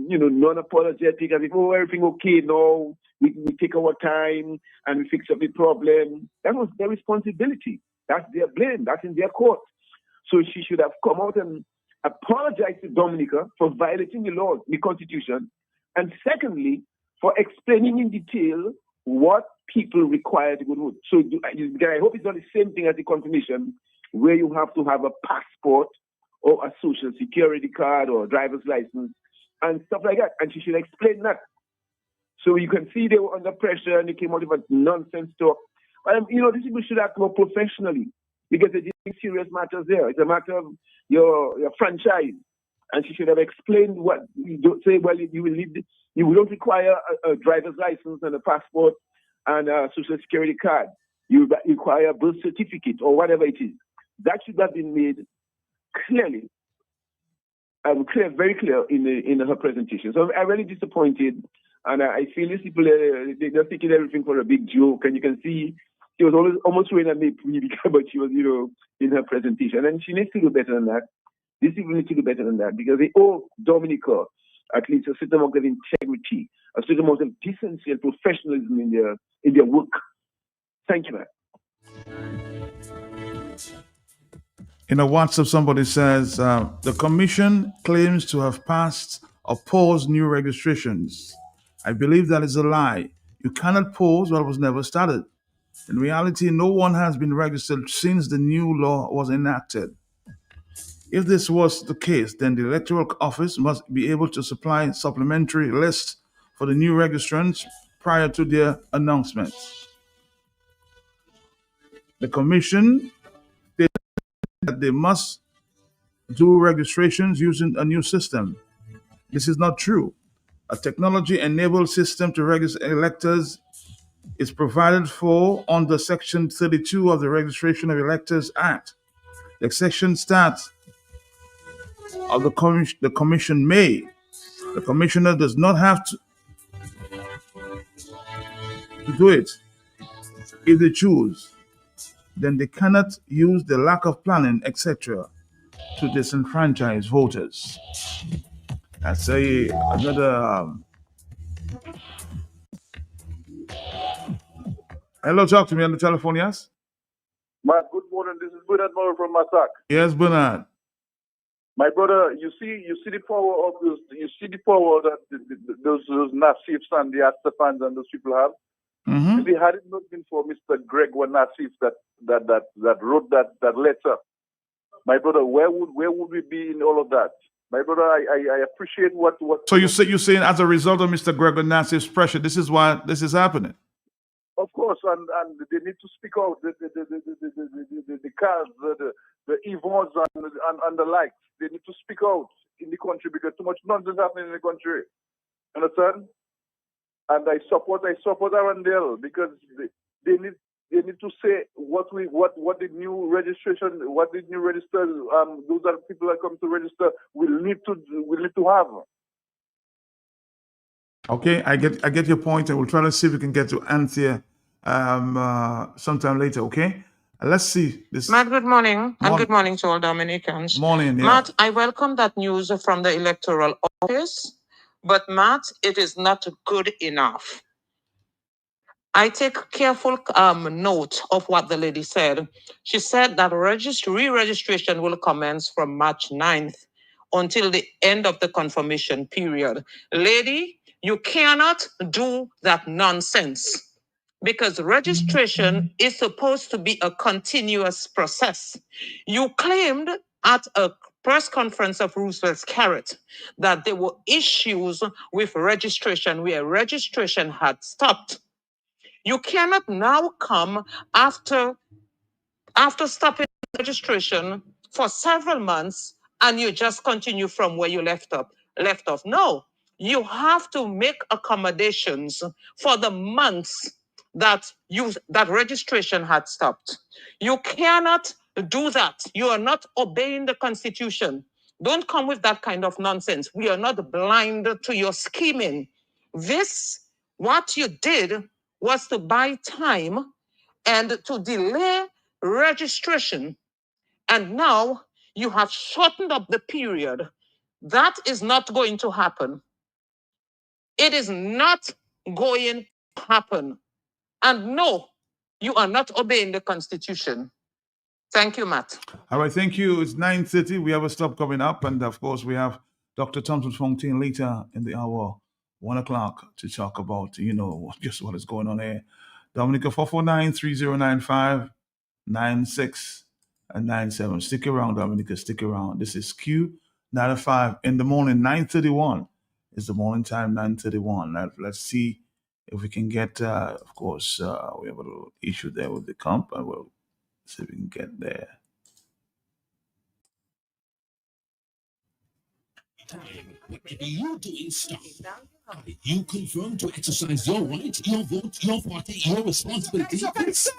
Speaker 12: non-apologetic, as if, oh, everything okay now, we take our time and we fix up the problem. That was their responsibility. That's their blame. That's in their court. So she should have come out and apologized to Dominica for violating the law, the Constitution, and secondly, for explaining in detail what people require to go to vote. So I hope it's not the same thing as the confirmation, where you have to have a passport or a social security card or a driver's license and stuff like that. And she should explain that. So you can see they were under pressure and they came out with nonsense talk. But, these people should act more professionally because they're dealing serious matters there. It's a matter of your franchise. And she should have explained what you don't say, well, you don't require a driver's license and a passport and a social security card. You require a birth certificate or whatever it is. That should have been made clearly, very clear in her presentation. So I'm really disappointed, and I feel these people they're taking everything for a big joke. And you can see she was almost wearing a nape, but she was, in her presentation, and she needs to do better than that. These people need to do better than that because they owe Dominica at least a certain amount of integrity, a certain amount of decency and professionalism in their work. Thank you, man.
Speaker 5: In a WhatsApp, somebody says the commission claims to have passed or paused new registrations. I believe that is a lie. You cannot pause what was never started. In reality, no one has been registered since the new law was enacted. If this was the case, then the Electoral Office must be able to supply supplementary lists for the new registrants prior to their announcement. The commission stated that they must do registrations using a new system. This is not true. A technology-enabled system to register electors is provided for under Section 32 of the Registration of Electors Act. The section starts of the commission may. The commissioner does not have to do it. If they choose, then they cannot use the lack of planning, etc., to disenfranchise voters. That's another. Hello, talk to me on the telephone, yes?
Speaker 13: Good morning. This is Bernard Morrow from Masak.
Speaker 5: Yes, Bernard.
Speaker 13: My brother, you see the power of those. You see the power that those Nassifs and the Astafans and those people have.
Speaker 5: Mm-hmm.
Speaker 13: If it had it not been for Mr. Greg Nassif that wrote that letter, my brother, where would we be in all of that? My brother, I appreciate what.
Speaker 5: So you're saying as a result of Mr. Greg Nassif's pressure, this is why this is happening.
Speaker 13: Of course, and they need to speak out. The cars, the Evons and the likes, they need to speak out in the country because too much nonsense happening in the country. Understand? And I support Arundel because they need to say what the new registration, what the new register, those are people that come to register will need to have.
Speaker 5: Okay, I get your point, and we'll try to see if we can get to Anthea sometime later. Okay, let's see this.
Speaker 14: Matt, good morning, and good morning to all Dominicans.
Speaker 5: Morning, yeah.
Speaker 14: Matt, I welcome that news from the Electoral Office, but Matt, it is not good enough. I take careful note of what the lady said. She said that re-registration will commence from March 9th until the end of the confirmation period. Lady, you cannot do that nonsense because registration is supposed to be a continuous process. You claimed at a press conference of Roosevelt's Carrot that there were issues with registration where registration had stopped. You cannot now come after stopping registration for several months and you just continue from where you left off. No, you have to make accommodations for the months that registration had stopped. You cannot do that. You are not obeying the Constitution. Don't come with that kind of nonsense. We are not blind to your scheming. What you did was to buy time and to delay registration. And now you have shortened up the period. That is not going to happen. It is not going to happen. And no, you are not obeying the Constitution. Thank you, Matt.
Speaker 5: All right, thank you. It's 9:30. We have a stop coming up. And of course, we have Dr. Thompson Fontaine later in the hour, 1 o'clock, to talk about, just what is going on here. Dominica 449-3095-96 and 97. Stick around, Dominica. Stick around. This is Q95 in the morning, 9:31. It's the morning time, 9:31. Let's see if we can get, of course, we have a little issue there with the comp, and we'll see if we can get there.
Speaker 9: Whatever you're doing, stop. You confirm to exercise your right, your vote, your party, your responsibility.
Speaker 7: Calypso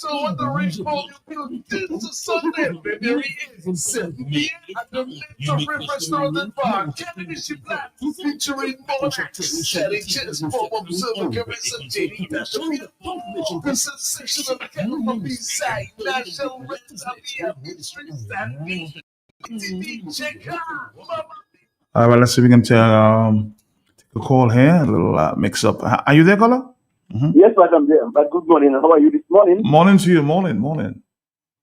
Speaker 7: on the rainbow, you did to Sunday, February 7th, at the Mental Restaurant and Bar, Kennedy Black, featuring Monax, Sally Chess, Bob Observer, Carissa, JD, the sensational kettle from B-side, National Reds of the Street Stand, check out,
Speaker 5: All right, let's see if we can take a call here, a little mix up. Are you there, caller? Mm-hmm.
Speaker 10: Yes, but I'm there. But good morning. How are you this morning?
Speaker 5: Morning to you. Morning.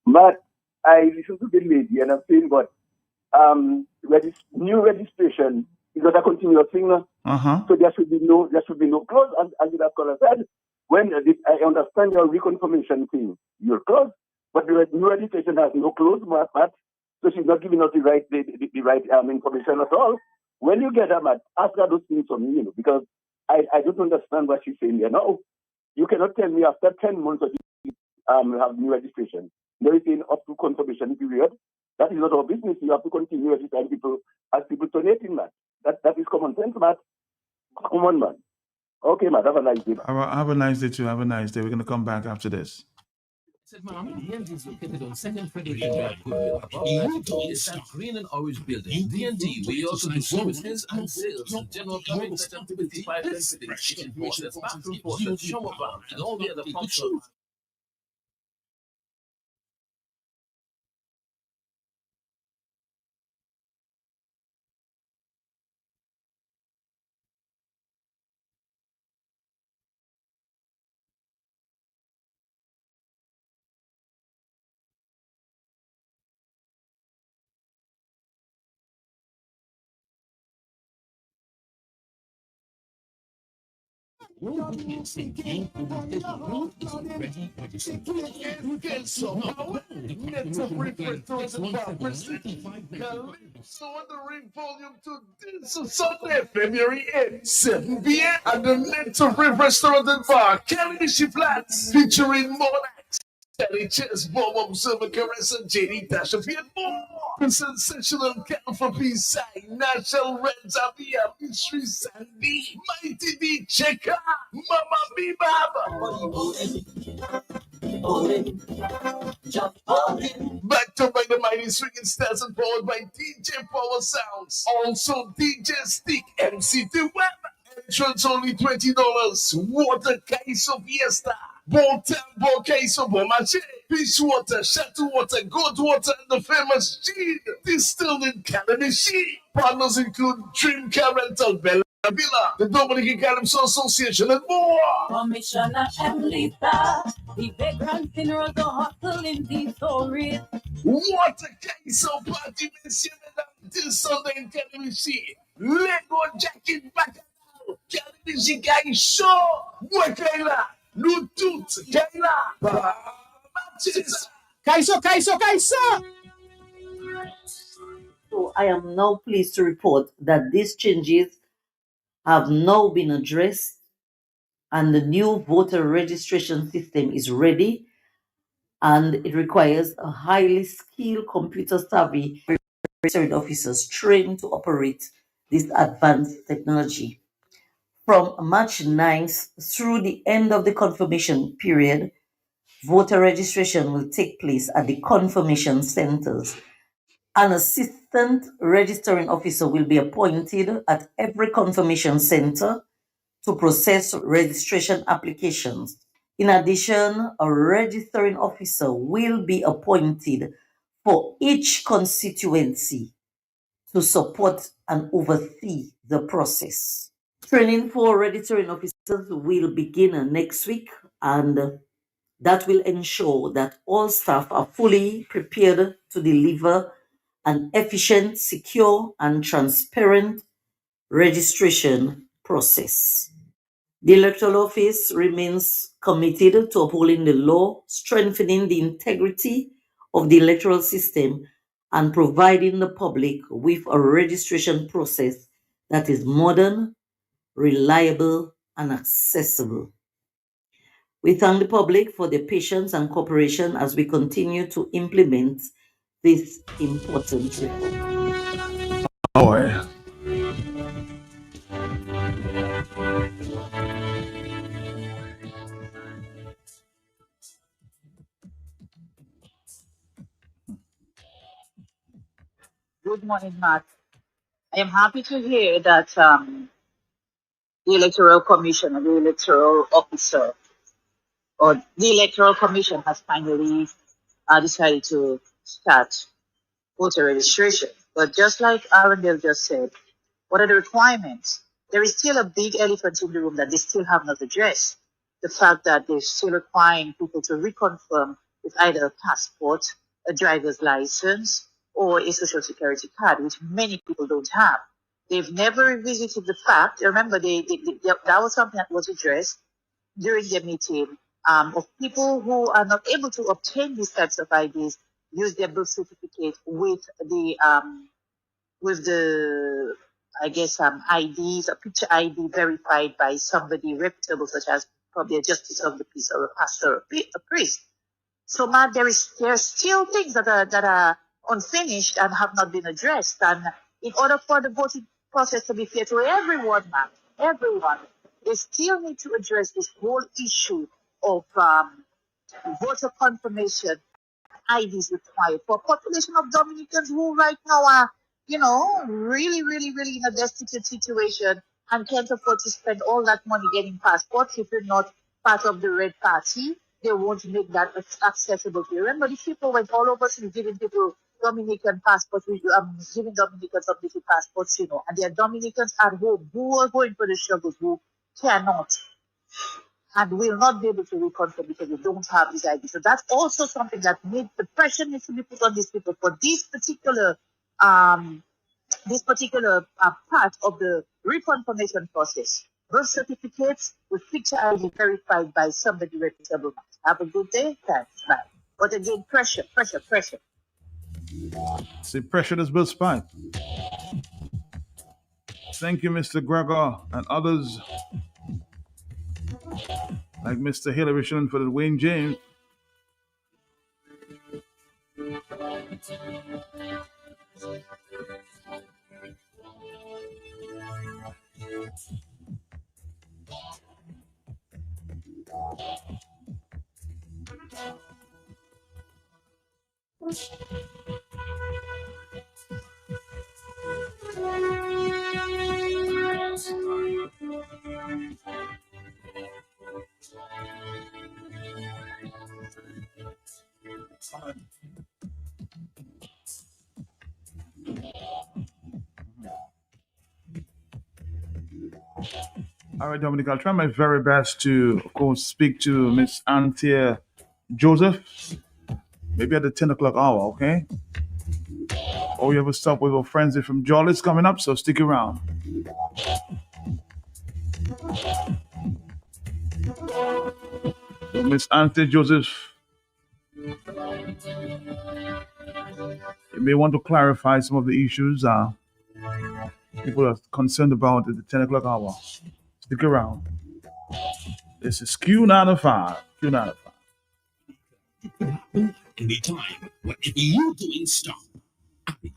Speaker 10: But I listened to the lady and I'm saying, but new registration is not a continuous thing. So there should be no clause, as the caller said. When I understand your reconfirmation thing, you're close, but the new registration has no clause, Matt. So she's not giving us the right information at all. When you get her, Matt, ask her those things from me, because I don't understand what she's saying there. No, you cannot tell me after 10 months of have new registration. There is up to confirmation period. That is not our business. You have to continue registering people as people donating, Matt. That is common sense, Matt. Come on, man. Okay, Matt. Have a nice day.
Speaker 5: Have a nice day too. Have a nice day. We're gonna come back after this.
Speaker 9: DND is located on Second Federation Drive, Goodwill. Green and Orange Building. DND, we also do services and sales, general plumbing, sustainability, pipe and fitting, kitchen faucets, bathroom faucets, shower bath, and all the other functions.
Speaker 7: Calypso on the Ring Volume 2 this Sunday, February 8th, 7 p.m. at the Mental Restaurant and Bar, Kennedy Flats, featuring Monax, Sally Chess, Bob Observer, Carissa, JD, Tasha, and more. The sensational cattle from B-side, National Reds of the Street Sandy, Mighty D, Checker, Mama B Baba. Back to by the mighty swinging stars and powered by DJ Power Sounds. Also DJ Stick, MC The Web. Entrance only $20. Water Kaiso Fiesta. Bon Tempo Kaiso Bomache. Fish water, Chateau water, goat water, and the famous gin. Distilled in Calypso. Partners include Dream Car Rental, Bella Villa, the Dominican Calypso Association, and more.
Speaker 3: Commissioner Emlita, the vagrant funeral, the hustle in the story.
Speaker 7: Water Kaiso Party, Monsieur, Madame, this Sunday in Calypso. Lego Jacket back. Calypso Kaiso. Wakaila. Lutut. Kaila. Kaiso.
Speaker 8: So I am now pleased to report that these changes have now been addressed and the new voter registration system is ready, and it requires a highly skilled computer savvy registered officers trained to operate this advanced technology. From March 9th through the end of the confirmation period, voter registration will take place at the confirmation centers An assistant registering officer will be appointed at every confirmation center to process registration applications. In addition, a registering officer will be appointed for each constituency to support and oversee the process. Training for registering officers will begin next week, and that will ensure that all staff are fully prepared to deliver an efficient, secure, and transparent registration process. The Electoral Office remains committed to upholding the law, strengthening the integrity of the electoral system, and providing the public with a registration process that is modern, reliable, and accessible. We thank the public for their patience and cooperation as we continue to implement this important reform.
Speaker 5: Boy.
Speaker 15: Good morning, Matt. I am happy to hear that the Electoral Commission or the Electoral Officer or the Electoral Commission has finally decided to start voter registration. But just like Arundel just said, what are the requirements? There is still a big elephant in the room that they still have not addressed. The fact that they're still requiring people to reconfirm with either a passport, a driver's license, or a social security card, which many people don't have. They've never revisited the fact. Remember, that was something that was addressed during the meeting of people who are not able to obtain these types of IDs use their birth certificate with the I guess IDs, a picture ID verified by somebody reputable, such as probably a justice of the peace or a pastor or a priest. So, Matt, there are still things that are unfinished and have not been addressed. And in order for the voting process to be fair to everyone, Matt, everyone, they still need to address this whole issue of voter confirmation IDs required for a population of Dominicans who right now are, really, really, really in a destitute situation and can't afford to spend all that money getting passports. If you're not part of the Red Party, they won't make that accessible to you. Remember, these people went all over to giving people Dominican passports, giving Dominicans Dominican passports, and there are Dominicans at home who are going for the struggles, who cannot and will not be able to reconfirm because they don't have this ID. So that's also something that the pressure needs to be put on these people for this particular part of the reconfirmation process. Birth certificates with picture ID verified by somebody reputable. Have a good day. Thanks. Bye. But again, pressure.
Speaker 5: See, pressure is built spike. Thank you, Mr. Gregor and others like Mr. Hillary Shilling for the Wayne James. All right, Dominic, I'll try my very best to, of course, speak to Miss Anthea Joseph, maybe at the 10 o'clock hour, okay? Or we have a stop with our friends from Jolly's coming up, so stick around. So Miss Anthea Joseph, you may want to clarify some of the issues people are concerned about at the 10 o'clock hour. Stick around. This is Q95.
Speaker 9: Anytime, whatever you're doing, stop.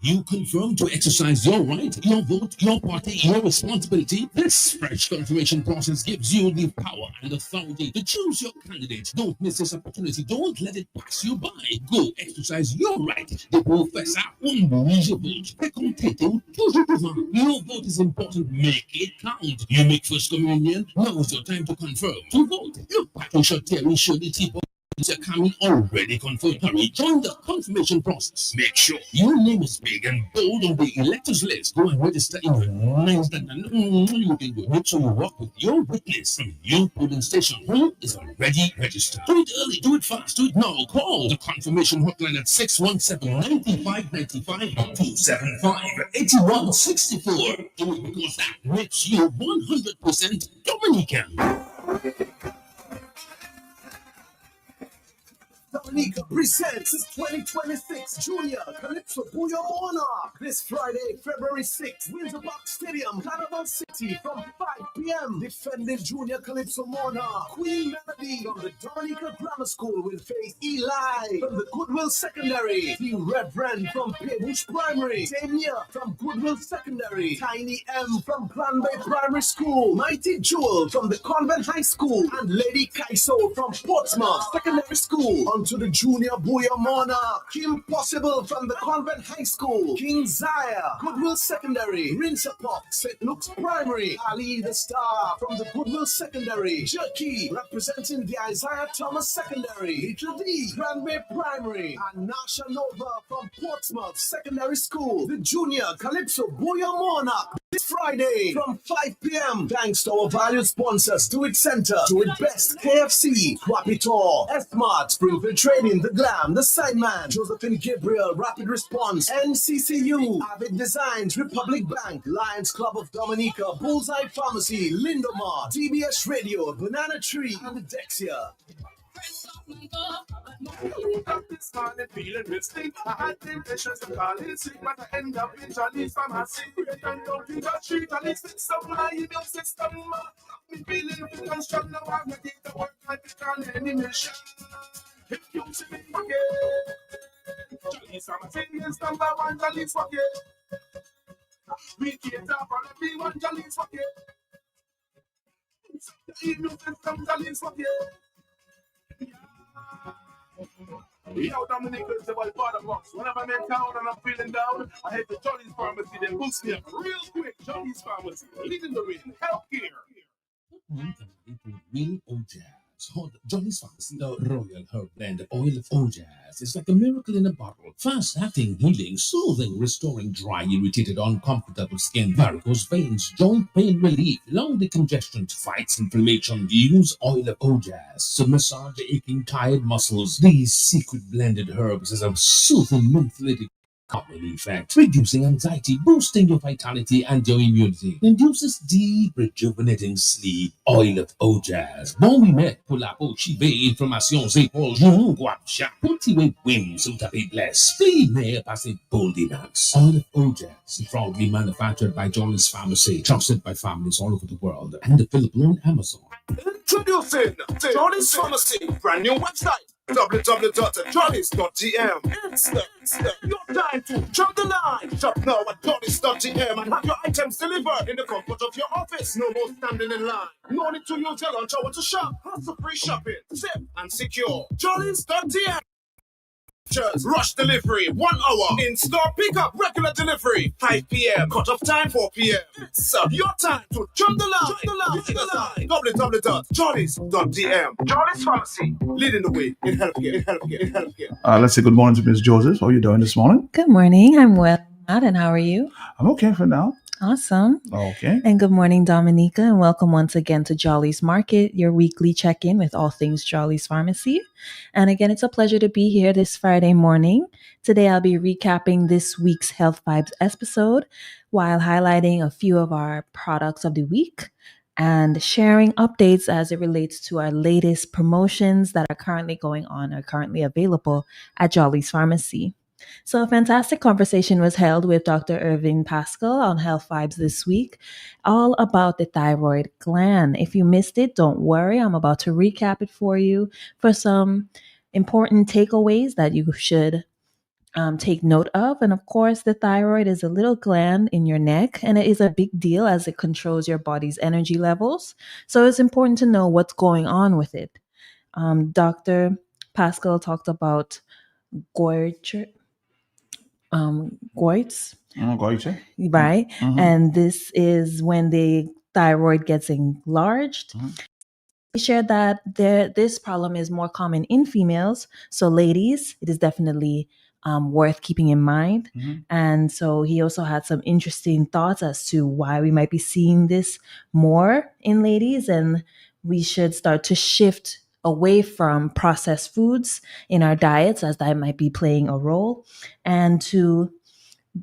Speaker 9: You confirm to exercise your right, your vote, your party, your responsibility. This fresh confirmation process gives you the power and authority to choose your candidate. Don't miss this opportunity. Don't let it pass you by. Go exercise your right. Dépôt fait ça, on bouge vote. Fais compter, toujours devant. Your vote is important. Make it count. You make first communion. Now is your time to confirm. To vote. Look back on your Terry show the people. Are coming already confirmed. Hurry, join the confirmation process. Make sure your name is big and bold on the electors list. Go and register in your names that you can go. Make sure you work with your witness from your polling station who is already registered. Do it early, do it fast, do it now. Call the confirmation hotline at 617-9595-275-8164. Do it because that makes you 100% Dominican.
Speaker 7: Dominica presents its 2026 Junior Calypso Booyah Monarch this Friday, February 6th, Windsor Park Stadium, Carnival City from 5 p.m. Defending Junior Calypso Monarch, Queen Melody from the Dominica Grammar School will face Eli from the Goodwill Secondary, Team Reverend from Paybush Primary, Damia from Goodwill Secondary, Tiny M from Granby Primary School, Mighty Jewel from the Convent High School, and Lady Kaiso from Portsmouth Secondary School. Onto the Junior Booyah Monarch, Kim Possible from the Convent High School, King Zaya, Goodwill Secondary, Rinsapop, St. Luke's Primary, Ali the Star from the Goodwill Secondary, Jerky representing the Isaiah Thomas Secondary, Little D, Granby Primary, and Nasha Nova from Portsmouth Secondary School. The Junior Calypso Booyah Monarch this Friday from 5 p.m. Thanks to our valued sponsors, Do It Center, Do It Best, KFC, Quapitor, S-Mart, Springfield Trading, The Glam, The Sideman, Josephine Gabriel, Rapid Response, NCCU, Avid Designs, Republic Bank, Lions Club of Dominica, Bullseye Pharmacy, Lindomar, TBS Radio, Banana Tree, and Dexia.
Speaker 16: This morning feeling risky. I had temptations to call it sick, but I end up in Johnny's pharmacy. Great and don't in the street, and it's fixed up my immune system. Me feeling fit and strong now. I'm ready to work like it on any mission. If you see me forget, Johnny's pharmacy is number one. Johnny's forget. We cater for everyone. Johnny's forget. The immune system. Johnny's forget. Yo, Dominic is about part of box. Whenever I'm in town and I'm feeling down, I head to Johnny's Pharmacy. They boost me up real quick. Johnny's Pharmacy, leading the way in healthcare.
Speaker 9: Real Ojaz. Johnny's Pharmacy, the Royal Herb Blend Oil of Ojaz. It's like a miracle in a bottle. Fast-acting, healing, soothing, restoring dry, irritated, uncomfortable skin, varicose veins, joint pain relief, lung decongestion, fights inflammation. Use Oil of Ojaz to massage the aching, tired muscles. These secret blended herbs has a soothing, mentholated calming effect, reducing anxiety, boosting your vitality and your immunity, induces deep, rejuvenating sleep. Oil of Ojaz. Bon we met pour la peau chivée, inflammation, épaules, genoux, guapcha, cultivate wings, sous tapis bless, spleen, mais passé boldinax. Oil of Ojaz, proudly manufactured by Johnny's Pharmacy, trusted by families all over the world, and available on Amazon.
Speaker 16: Introducing Johnny's Pharmacy, brand new website. www.johnny's.gm. It's your time to jump the line. Shop now at johnny's.gm and have your items delivered in the comfort of your office. No more standing in line. No need to use your lunch hour to shop. Hassle-free shopping, safe and secure. Johnny's.gm. Rush delivery, 1 hour. In-store pickup, regular delivery, 5 p.m. Cut-off time, 4 p.m. It's your time to jump the line. www.johnny's.gm. Johnny's Pharmacy, leading the way in healthcare.
Speaker 5: Let's say good morning to Miss Joseph. How are you doing this morning?
Speaker 17: Good morning. I'm well, Matt, and how are you?
Speaker 5: I'm okay for now.
Speaker 17: Awesome.
Speaker 5: Okay.
Speaker 17: And good morning, Dominica, and welcome once again to Jolly's Market, your weekly check-in with all things Jolly's Pharmacy. And again, it's a pleasure to be here this Friday morning. Today, I'll be recapping this week's Health Vibes episode while highlighting a few of our products of the week and sharing updates as it relates to our latest promotions that are currently going on, are currently available at Jolly's Pharmacy. So a fantastic conversation was held with Dr. Irving Pascal on Health Vibes this week, all about the thyroid gland. If you missed it, don't worry. I'm about to recap it for you for some important takeaways that you should take note of. And of course, the thyroid is a little gland in your neck, and it is a big deal as it controls your body's energy levels. So it's important to know what's going on with it. Dr. Pascal talked about goiter, goits,
Speaker 5: Goiter.
Speaker 17: right? And this is when the thyroid gets enlarged. He shared that this problem is more common in females. So, ladies, it is definitely worth keeping in mind. And so, he also had some interesting thoughts as to why we might be seeing this more in ladies, and we should start to shift away from processed foods in our diets, as that might be playing a role, and to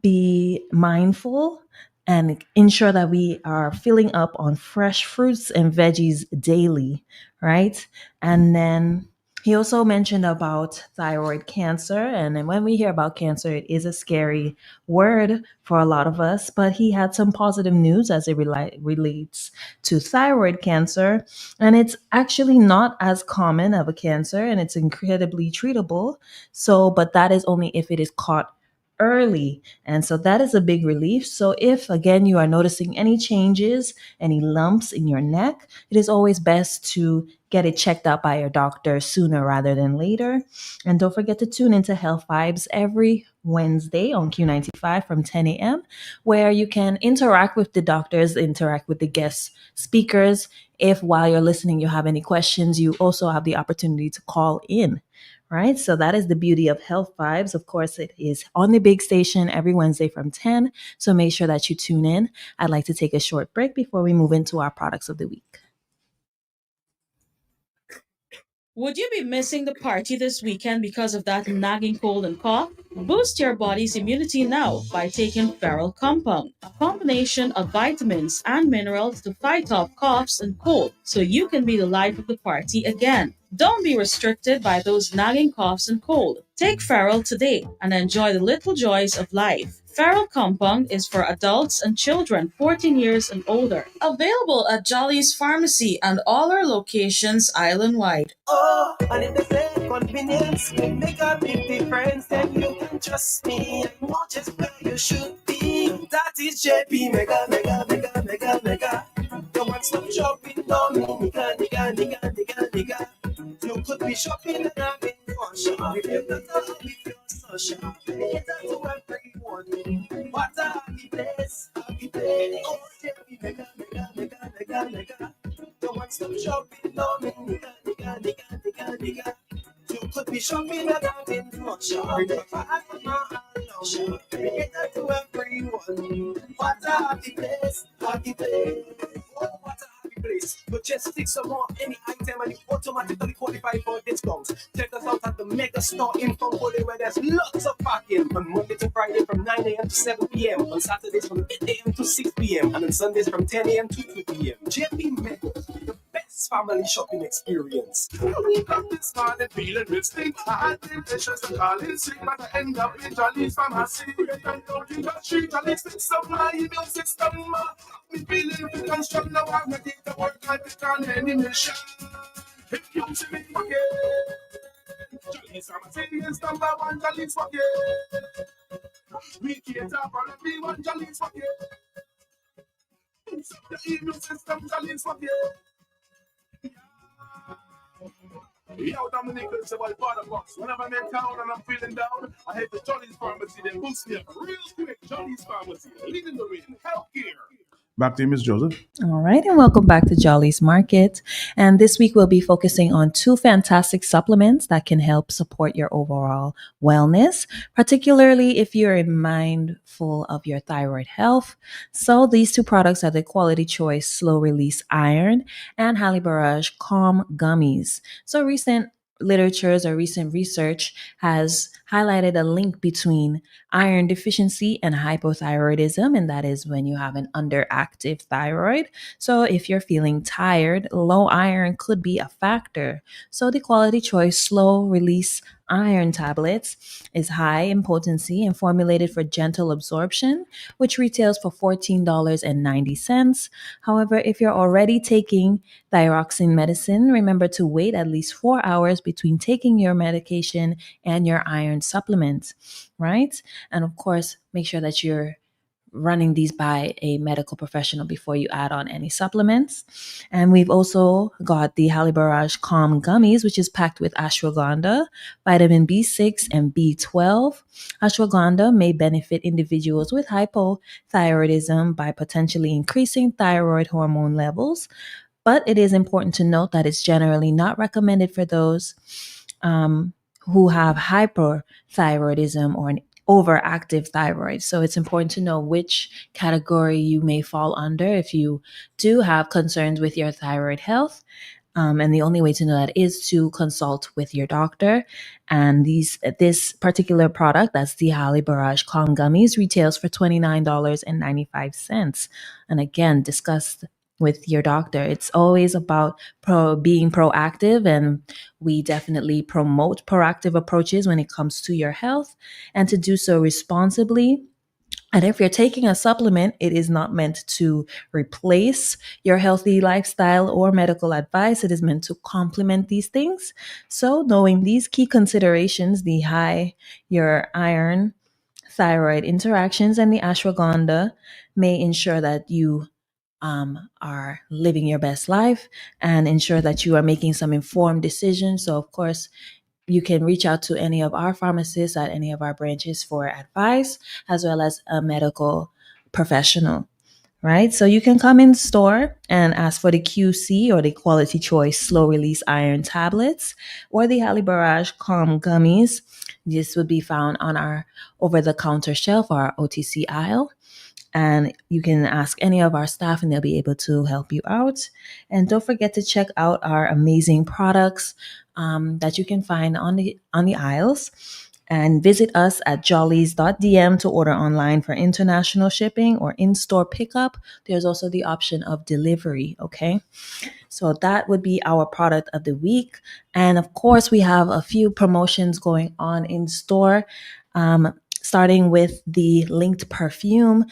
Speaker 17: be mindful and ensure that we are filling up on fresh fruits and veggies daily, right? And then he also mentioned about thyroid cancer. And then when we hear about cancer, it is a scary word for a lot of us, but he had some positive news as it relates to thyroid cancer. And it's actually not as common of a cancer, and it's incredibly treatable. So, but that is only if it is caught early. And so that is a big relief. So if again you are noticing any changes, any lumps in your neck, it is always best to get it checked out by your doctor sooner rather than later. And don't forget to tune into Health Vibes every Wednesday on Q95 from 10 a.m., where you can interact with the doctors, interact with the guest speakers. If while you're listening you have any questions, you also have the opportunity to call in. Right. So that is the beauty of Health Vibes. Of course, it is on the big station every Wednesday from 10. So make sure that you tune in. I'd like to take a short break before we move into our products of the week.
Speaker 18: Would you be missing the party this weekend because of that nagging cold and cough? Boost your body's immunity now by taking Feral Compound, a combination of vitamins and minerals to fight off coughs and cold, so you can be the life of the party again. Don't be restricted by those nagging coughs and cold. Take Feral today and enjoy the little joys of life. Feral Compound is for adults and children 14 years and older. Available at Jolly's Pharmacy and all our locations island-wide.
Speaker 7: Oh, and if they say convenience will make a big difference, then you can trust me. I know just where you should be. That is JP Mega, Mega, Mega, Mega, Mega. The one-stop shopping, no, nigga, nigga, nigga, nigga, nigga. You could be shopping and having fun. Shop if you're not happy, if you're so shop. It's up to everyone. What a happy place, happy place. Oh, JP Mega, Mega, Mega, Mega, Mega. The one-stop shopping, no, nigga, nigga, nigga, nigga, nigga. You could be shopping and having fun. Shop if you're alone. It's up to everyone. What a happy place, happy place. Oh, what a happy place. But just stick some more any item and you automatically qualify for discounts. Check us out at the Mega Store in Fonbole, where there's lots of parking on Monday to Friday from 9 a.m. to 7 p.m. On Saturdays from 8 a.m. to 6 p.m. and on Sundays from 10 a.m. to 2 p.m. JP Mega, the best family shopping experience.
Speaker 19: We got this morning feeling mystic. I had the vicious and calling sick, but I end up in Jolly's Pharmacy. And out in the street, Jolly's fix up my immune system. Me feeling fit and strong now. I'm ready to work like it on any mission. If you see me forget, Jolly's Pharmacy is number one. Jolly's forget. We can't have all of me one. Jolly's forget. The immune system, Jolly's forget. Yo, Dominic, it's about Box. Whenever I'm in town and I'm feeling down, I head to Johnny's Pharmacy. They boost me up real quick. Johnny's Pharmacy, leading the way in healthcare.
Speaker 5: Back to you, Ms. Joseph.
Speaker 17: All right, and welcome back to Jolly's Market. And this week we'll be focusing on two fantastic supplements that can help support your overall wellness, particularly if you're mindful of your thyroid health. So these two products are the Quality Choice Slow Release Iron and Halle Barrage Calm Gummies. So recent research has highlighted a link between iron deficiency and hypothyroidism, and that is when you have an underactive thyroid. So if you're feeling tired, low iron could be a factor. So the Quality Choice Slow Release iron tablets is high in potency and formulated for gentle absorption, which retails for $14.90. However, if you're already taking thyroxine medicine, remember to wait at least 4 hours between taking your medication and your iron supplement, right? And of course, make sure that you're running these by a medical professional before you add on any supplements. And we've also got the Halibaraj Calm Gummies, which is packed with ashwagandha, vitamin B6, and B12. Ashwagandha may benefit individuals with hypothyroidism by potentially increasing thyroid hormone levels, but it is important to note that it's generally not recommended for those who have hyperthyroidism or an overactive thyroid. So it's important to know which category you may fall under if you do have concerns with your thyroid health. And the only way to know that is to consult with your doctor. And this particular product, that's the Holly Barrage Calm Gummies, retails for $29.95. And again, discuss with your doctor. It's always about being proactive, and we definitely promote proactive approaches when it comes to your health, and to do so responsibly. And if you're taking a supplement, it is not meant to replace your healthy lifestyle or medical advice. It is meant to complement these things. So, knowing these key considerations, the high, your iron, thyroid interactions, and the ashwagandha may ensure that you are living your best life and ensure that you are making some informed decisions. So, of course, you can reach out to any of our pharmacists at any of our branches for advice, as well as a medical professional, right? So you can come in store and ask for the QC or the Quality Choice Slow Release Iron Tablets or the Halle Barrage Calm Gummies. This would be found on our over-the-counter shelf or our OTC aisle. And you can ask any of our staff and they'll be able to help you out. And don't forget to check out our amazing products that you can find on the aisles. And visit us at jollies.dm to order online for international shipping or in-store pickup. There's also the option of delivery, okay? So that would be our product of the week. And of course, we have a few promotions going on in store, starting with the linked perfume.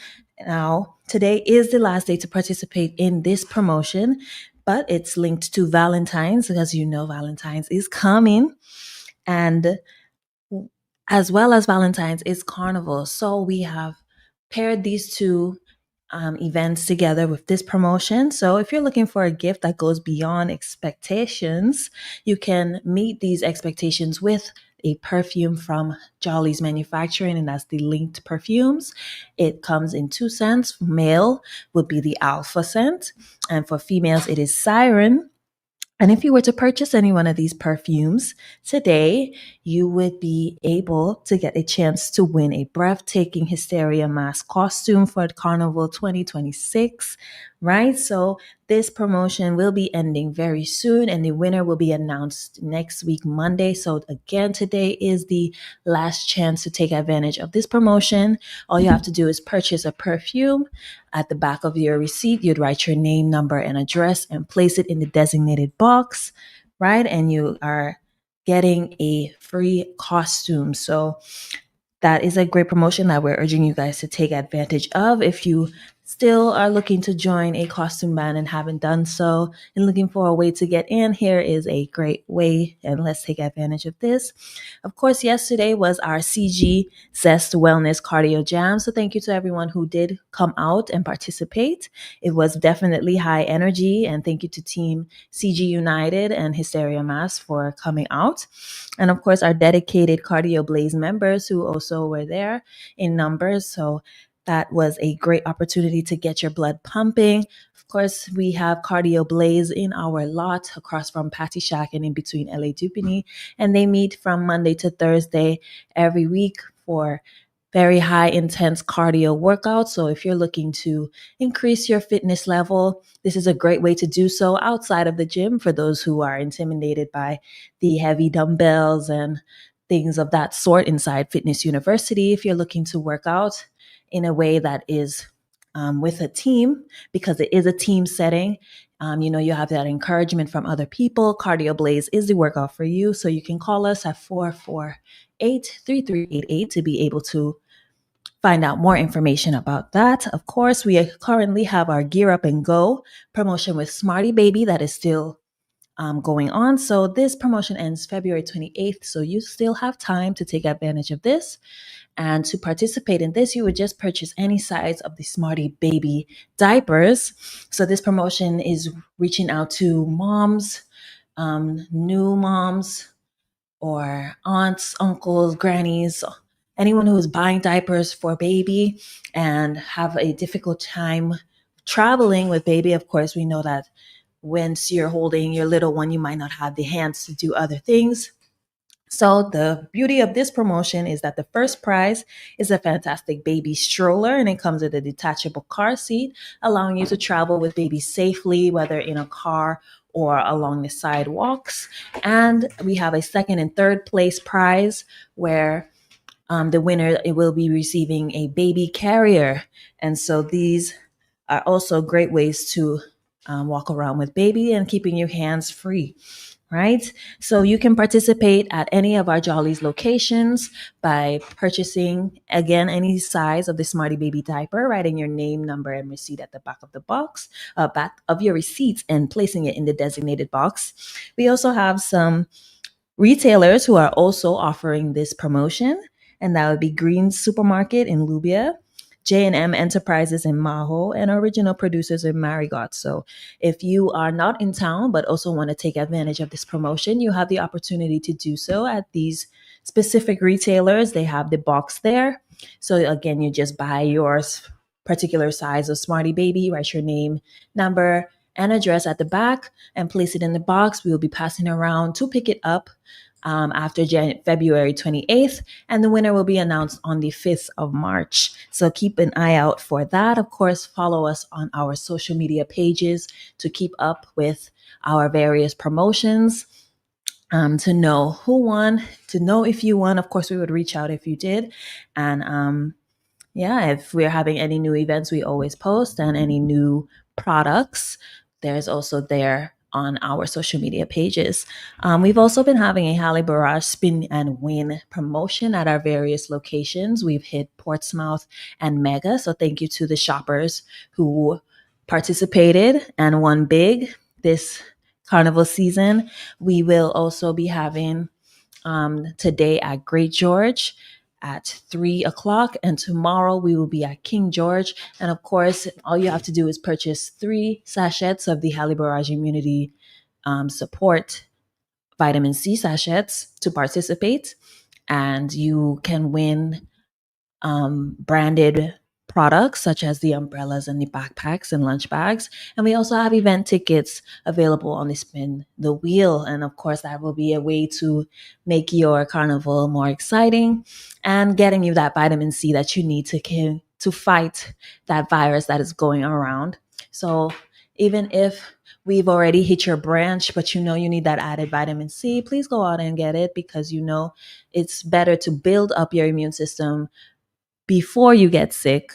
Speaker 17: Now, today is the last day to participate in this promotion, but it's linked to Valentine's. As you know, Valentine's is coming. And as well as Valentine's is Carnival. So we have paired these two events together with this promotion. So if you're looking for a gift that goes beyond expectations, you can meet these expectations with a perfume from Jolly's Manufacturing, and that's the linked perfumes. It comes in 2 scents. Male would be the alpha scent, and for females, it is Siren. And if you were to purchase any one of these perfumes today, you would be able to get a chance to win a breathtaking Hysteria Mask costume for Carnival 2026, right? So this promotion will be ending very soon and the winner will be announced next week, Monday. So again, today is the last chance to take advantage of this promotion. All you have to do is purchase a perfume. At the back of your receipt, you'd write your name, number, and address and place it in the designated box, right? And you are getting a free costume. So that is a great promotion that we're urging you guys to take advantage of. If you still are looking to join a costume band and haven't done so and looking for a way to get in, here is a great way, and let's take advantage of this. Of course, yesterday was our CG Zest Wellness Cardio Jam. So thank you to everyone who did come out and participate. It was definitely high energy, and thank you to Team CG United and Hysteria Mass for coming out. And of course, our dedicated Cardio Blaze members who also were there in numbers. So that was a great opportunity to get your blood pumping. Of course, we have Cardio Blaze in our lot across from Patty Shack and in between LA Dupini. And they meet from Monday to Thursday every week for very high intense cardio workouts. So if you're looking to increase your fitness level, this is a great way to do so outside of the gym for those who are intimidated by the heavy dumbbells and things of that sort inside Fitness University. If you're looking to work out in a way that is with a team, because it is a team setting, You have that encouragement from other people. Cardio Blaze is the workout for you. So you can call us at 448-3388 to be able to find out more information about that. Of course, we currently have our Gear Up and Go promotion with Smarty Baby that is still going on. So this promotion ends February 28th. So you still have time to take advantage of this. And to participate in this, you would just purchase any size of the Smarty Baby diapers. So this promotion is reaching out to moms, new moms, or aunts, uncles, grannies, anyone who is buying diapers for baby and have a difficult time traveling with baby. Of course, we know that once you're holding your little one, you might not have the hands to do other things. So the beauty of this promotion is that the first prize is a fantastic baby stroller, and it comes with a detachable car seat, allowing you to travel with baby safely, whether in a car or along the sidewalks. And we have a second and third place prize where the winner will be receiving a baby carrier. And so these are also great ways to walk around with baby and keeping your hands free. Right? So you can participate at any of our Jollies locations by purchasing, again, any size of the Smarty Baby diaper, writing your name, number, and receipt at the back of the box, back of your receipts, and placing it in the designated box. We also have some retailers who are also offering this promotion, and that would be Green's Supermarket in Lubia, J&M Enterprises in Maho, and Original Producers in Marigot. So if you are not in town but also want to take advantage of this promotion, you have the opportunity to do so at these specific retailers. They have the box there. So again, you just buy your particular size of Smarty Baby, write your name, number, and address at the back, and place it in the box. We will be passing around to pick it up after February 28th, and the winner will be announced on the 5th of March. So keep an eye out for that. Of course, follow us on our social media pages to keep up with our various promotions, to know who won, to know if you won. Of course, we would reach out if you did. And if we're having any new events, we always post, and any new products, there's also there on our social media pages. We've also been having a Halle Barrage Spin and Win promotion at our various locations. We've hit Portsmouth and Mega. So thank you to the shoppers who participated and won big this carnival season. We will also be having today at Great George at 3 o'clock, and tomorrow we will be at King George. And of course, all you have to do is purchase 3 sachets of the Halle Barrage Immunity Support Vitamin C sachets to participate, and you can win branded products such as the umbrellas and the backpacks and lunch bags. And we also have event tickets available on the Spin the Wheel. And of course, that will be a way to make your carnival more exciting and getting you that vitamin C that you need to fight that virus that is going around. So even if we've already hit your branch, but you need that added vitamin C, please go out and get it, because it's better to build up your immune system before you get sick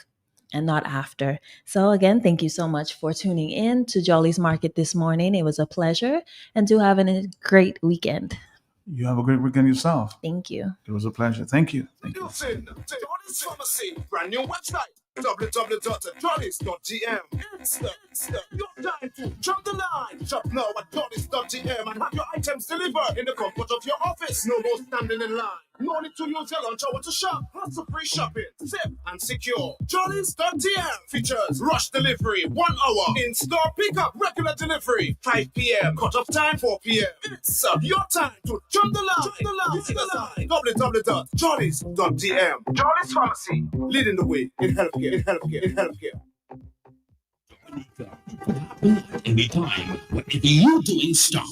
Speaker 17: and not after. So again, thank you so much for tuning in to Jolly's Market this morning. It was a pleasure, and do have a great weekend.
Speaker 5: You have a great weekend yourself.
Speaker 17: Thank you.
Speaker 5: It was a pleasure. Thank you.
Speaker 16: Johnny's Pharmacy, brand new website, www.johnny's.gm. It's your time to jump the line. Shop now at johnny's.gm and have your items delivered in the comfort of your office. No more standing in line. No need to use your lunch hour to shop. Lots of free shopping, safe and secure. Johnny's.gm features rush delivery, 1 hour. In-store pickup, regular delivery, 5 p.m. Cut-off time, 4 p.m. It's your time to jump the line. www.johnny's.gm. Johnny's Pharmacy, leading the way in healthcare.
Speaker 9: Anytime, whatever you doing, stop.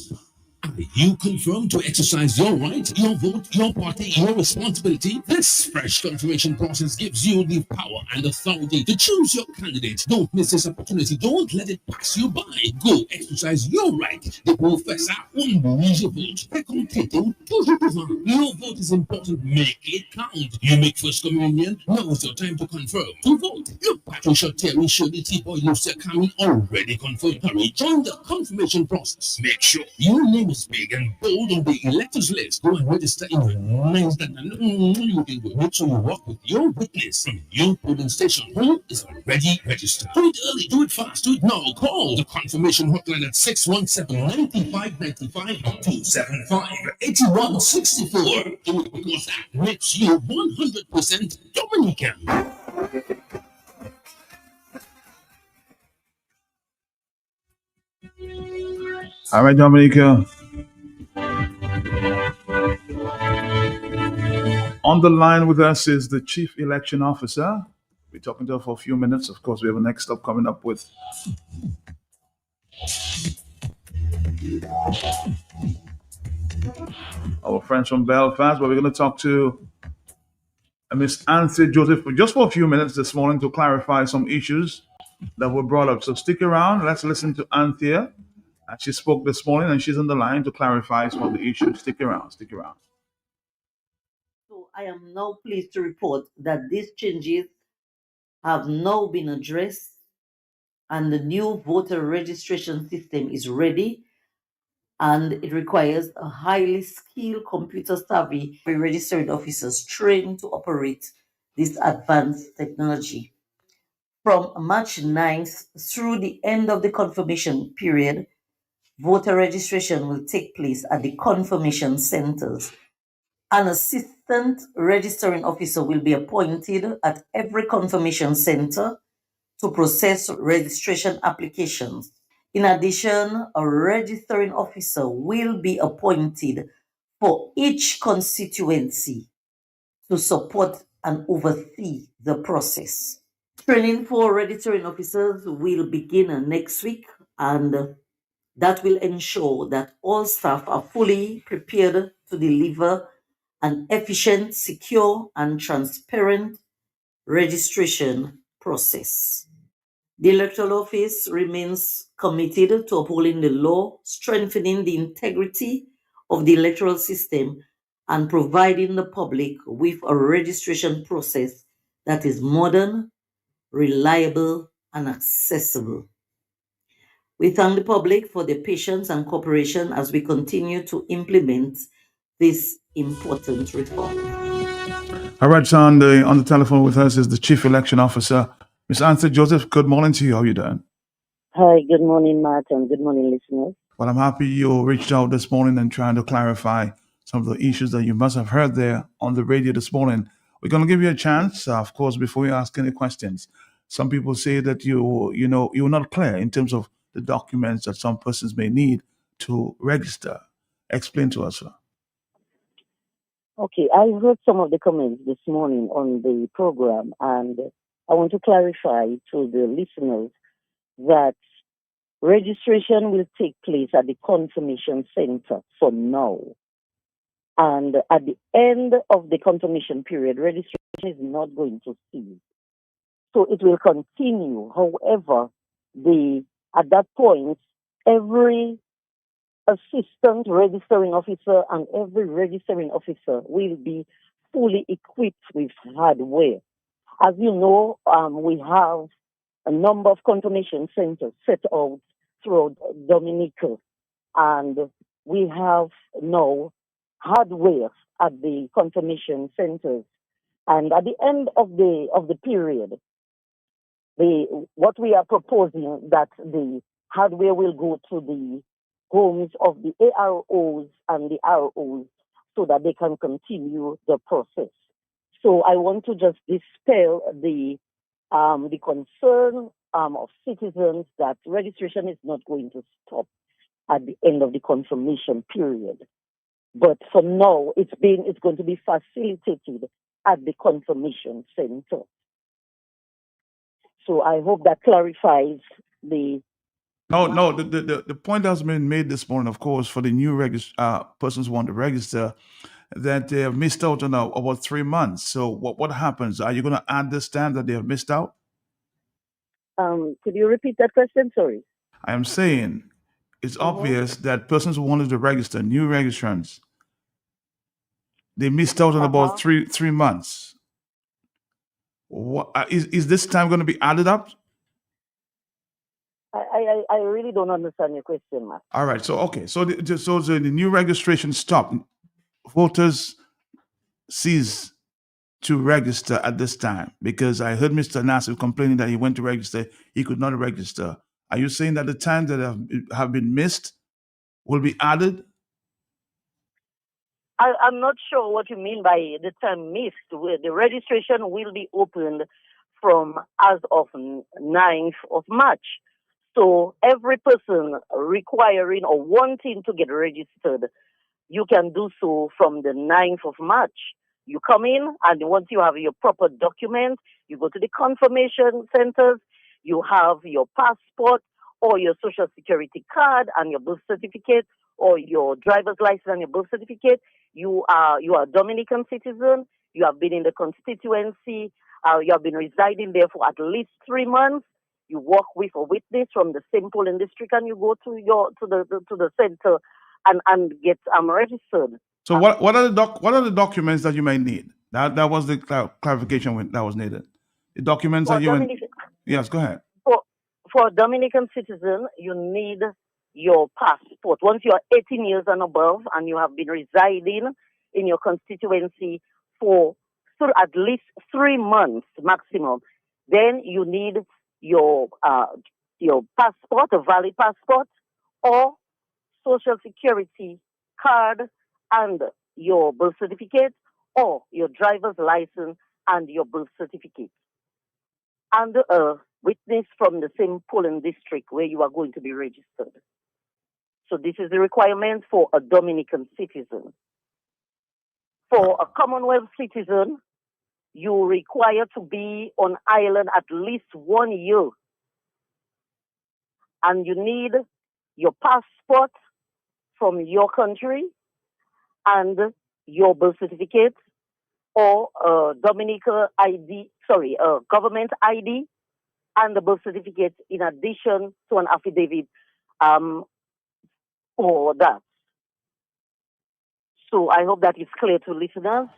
Speaker 9: Are you confirmed to exercise your right, your vote, your party, your responsibility? This fresh confirmation process gives you the power and authority to choose your candidate. Don't miss this opportunity. Don't let it pass you by. Go exercise exercise your right de professor un bouge vote. Recompléter ou toujours devant. Your vote is important. Make it count. You make first communion. Now is your time to confirm. To vote. Look, Patricia Terry Shirley T-Boy Lucia Kami already confirmed. Hurry, join the confirmation process. Make sure your name is big and bold on the electors list. Go and register in your minds that looking good. Make sure you walk with your witness from your polling station who is already registered. Do it early, do it fast, do it now. Call the confirmation hotline at 617-9595-275-8164. Do it because that makes you 100% Dominican.
Speaker 5: All right, Dominica. On the line with us is the Chief Election Officer. We're talking to her for a few minutes. Of course, we have a next stop coming up with our friends from Belfast, but we're going to talk to Miss Anthea Joseph just for a few minutes this morning to clarify some issues that were brought up. So stick around. Let's listen to Anthea. She spoke this morning and she's on the line to clarify some of the issues. Stick around. Stick around.
Speaker 8: So I am now pleased to report that these changes have now been addressed and the new voter registration system is ready, and it requires a highly skilled computer savvy registering officers trained to operate this advanced technology. From March 9th through the end of the confirmation period, voter registration will take place at the confirmation centers. An assistant registering officer will be appointed at every confirmation center to process registration applications. In addition, a registering officer will be appointed for each constituency to support and oversee the process. Training for registering officers will begin next week, and that will ensure that all staff are fully prepared to deliver an efficient, secure, and transparent registration process. The Electoral Office remains committed to upholding the law, strengthening the integrity of the electoral system, and providing the public with a registration process that is modern, reliable, and accessible. We thank the public for their patience and cooperation as we continue to implement this important reform.
Speaker 5: All right, so on the telephone with us is the Chief Election Officer, Miss Anthea Joseph. Good morning to you. How are you doing?
Speaker 20: Hi, good morning, Matt, and good morning, listeners.
Speaker 5: Well, I'm happy you reached out this morning and trying to clarify some of the issues that you must have heard there on the radio this morning. We're going to give you a chance, of course, before you ask any questions. Some people say that you're not clear in terms of the documents that some persons may need to register. Explain to us, sir.
Speaker 20: Okay, I heard some of the comments this morning on the program, and I want to clarify to the listeners that registration will take place at the confirmation center for now. And at the end of the confirmation period, registration is not going to cease. So it will continue. However, at that point, every assistant registering officer and every registering officer will be fully equipped with hardware. As you know, we have a number of confirmation centers set out throughout Dominica, and we have now hardware at the confirmation centers. And at the end of the period, what we are proposing that the hardware will go to the homes of the AROs and the ROs so that they can continue the process. So I want to just dispel the concern of citizens that registration is not going to stop at the end of the confirmation period. But for now, it's going to be facilitated at the confirmation center. So I hope that clarifies the.
Speaker 5: No. The point that's been made this morning, of course, for the new persons who want to register, that they have missed out on about 3 months. So what happens? Are you going to understand that they have missed out?
Speaker 20: Could you repeat that question? Sorry.
Speaker 5: I am saying it's obvious that persons who wanted to register, new registrants, they missed out on about three months. What, is this time going to be added up?
Speaker 20: I really don't understand your question, Matt.
Speaker 5: All right. So okay. So the new registration stopped. Voters cease to register at this time because I heard Mr. Nassif complaining that he went to register, he could not register. Are you saying that the times that have been missed will be added?
Speaker 20: I'm not sure what you mean by the time missed. The registration will be opened from as of 9th of March. So every person requiring or wanting to get registered, you can do so from the 9th of March. You come in, and once you have your proper documents, you go to the confirmation centers, you have your passport or your social security card and your birth certificate or your driver's license and your birth certificate. You are a Dominican citizen. You have been in the constituency. You have been residing there for at least 3 months. You work with a witness from the same polling district, and you go to the center and get registered.
Speaker 5: So what are the documents that you may need? That was the clarification that was needed. The documents that you yes, go ahead.
Speaker 20: For a Dominican citizen, you need your passport. Once you are 18 years and above and you have been residing in your constituency for at least 3 months maximum, then you need your passport, a valid passport, or social security card and your birth certificate, or your driver's license and your birth certificate, and a witness from the same polling district where you are going to be registered. So this is the requirement for a Dominican citizen. For a Commonwealth citizen, you require to be on island at least 1 year. And you need your passport from your country and your birth certificate or Dominican ID, government ID and the birth certificate in addition to an affidavit for that. So I hope that is clear to listeners.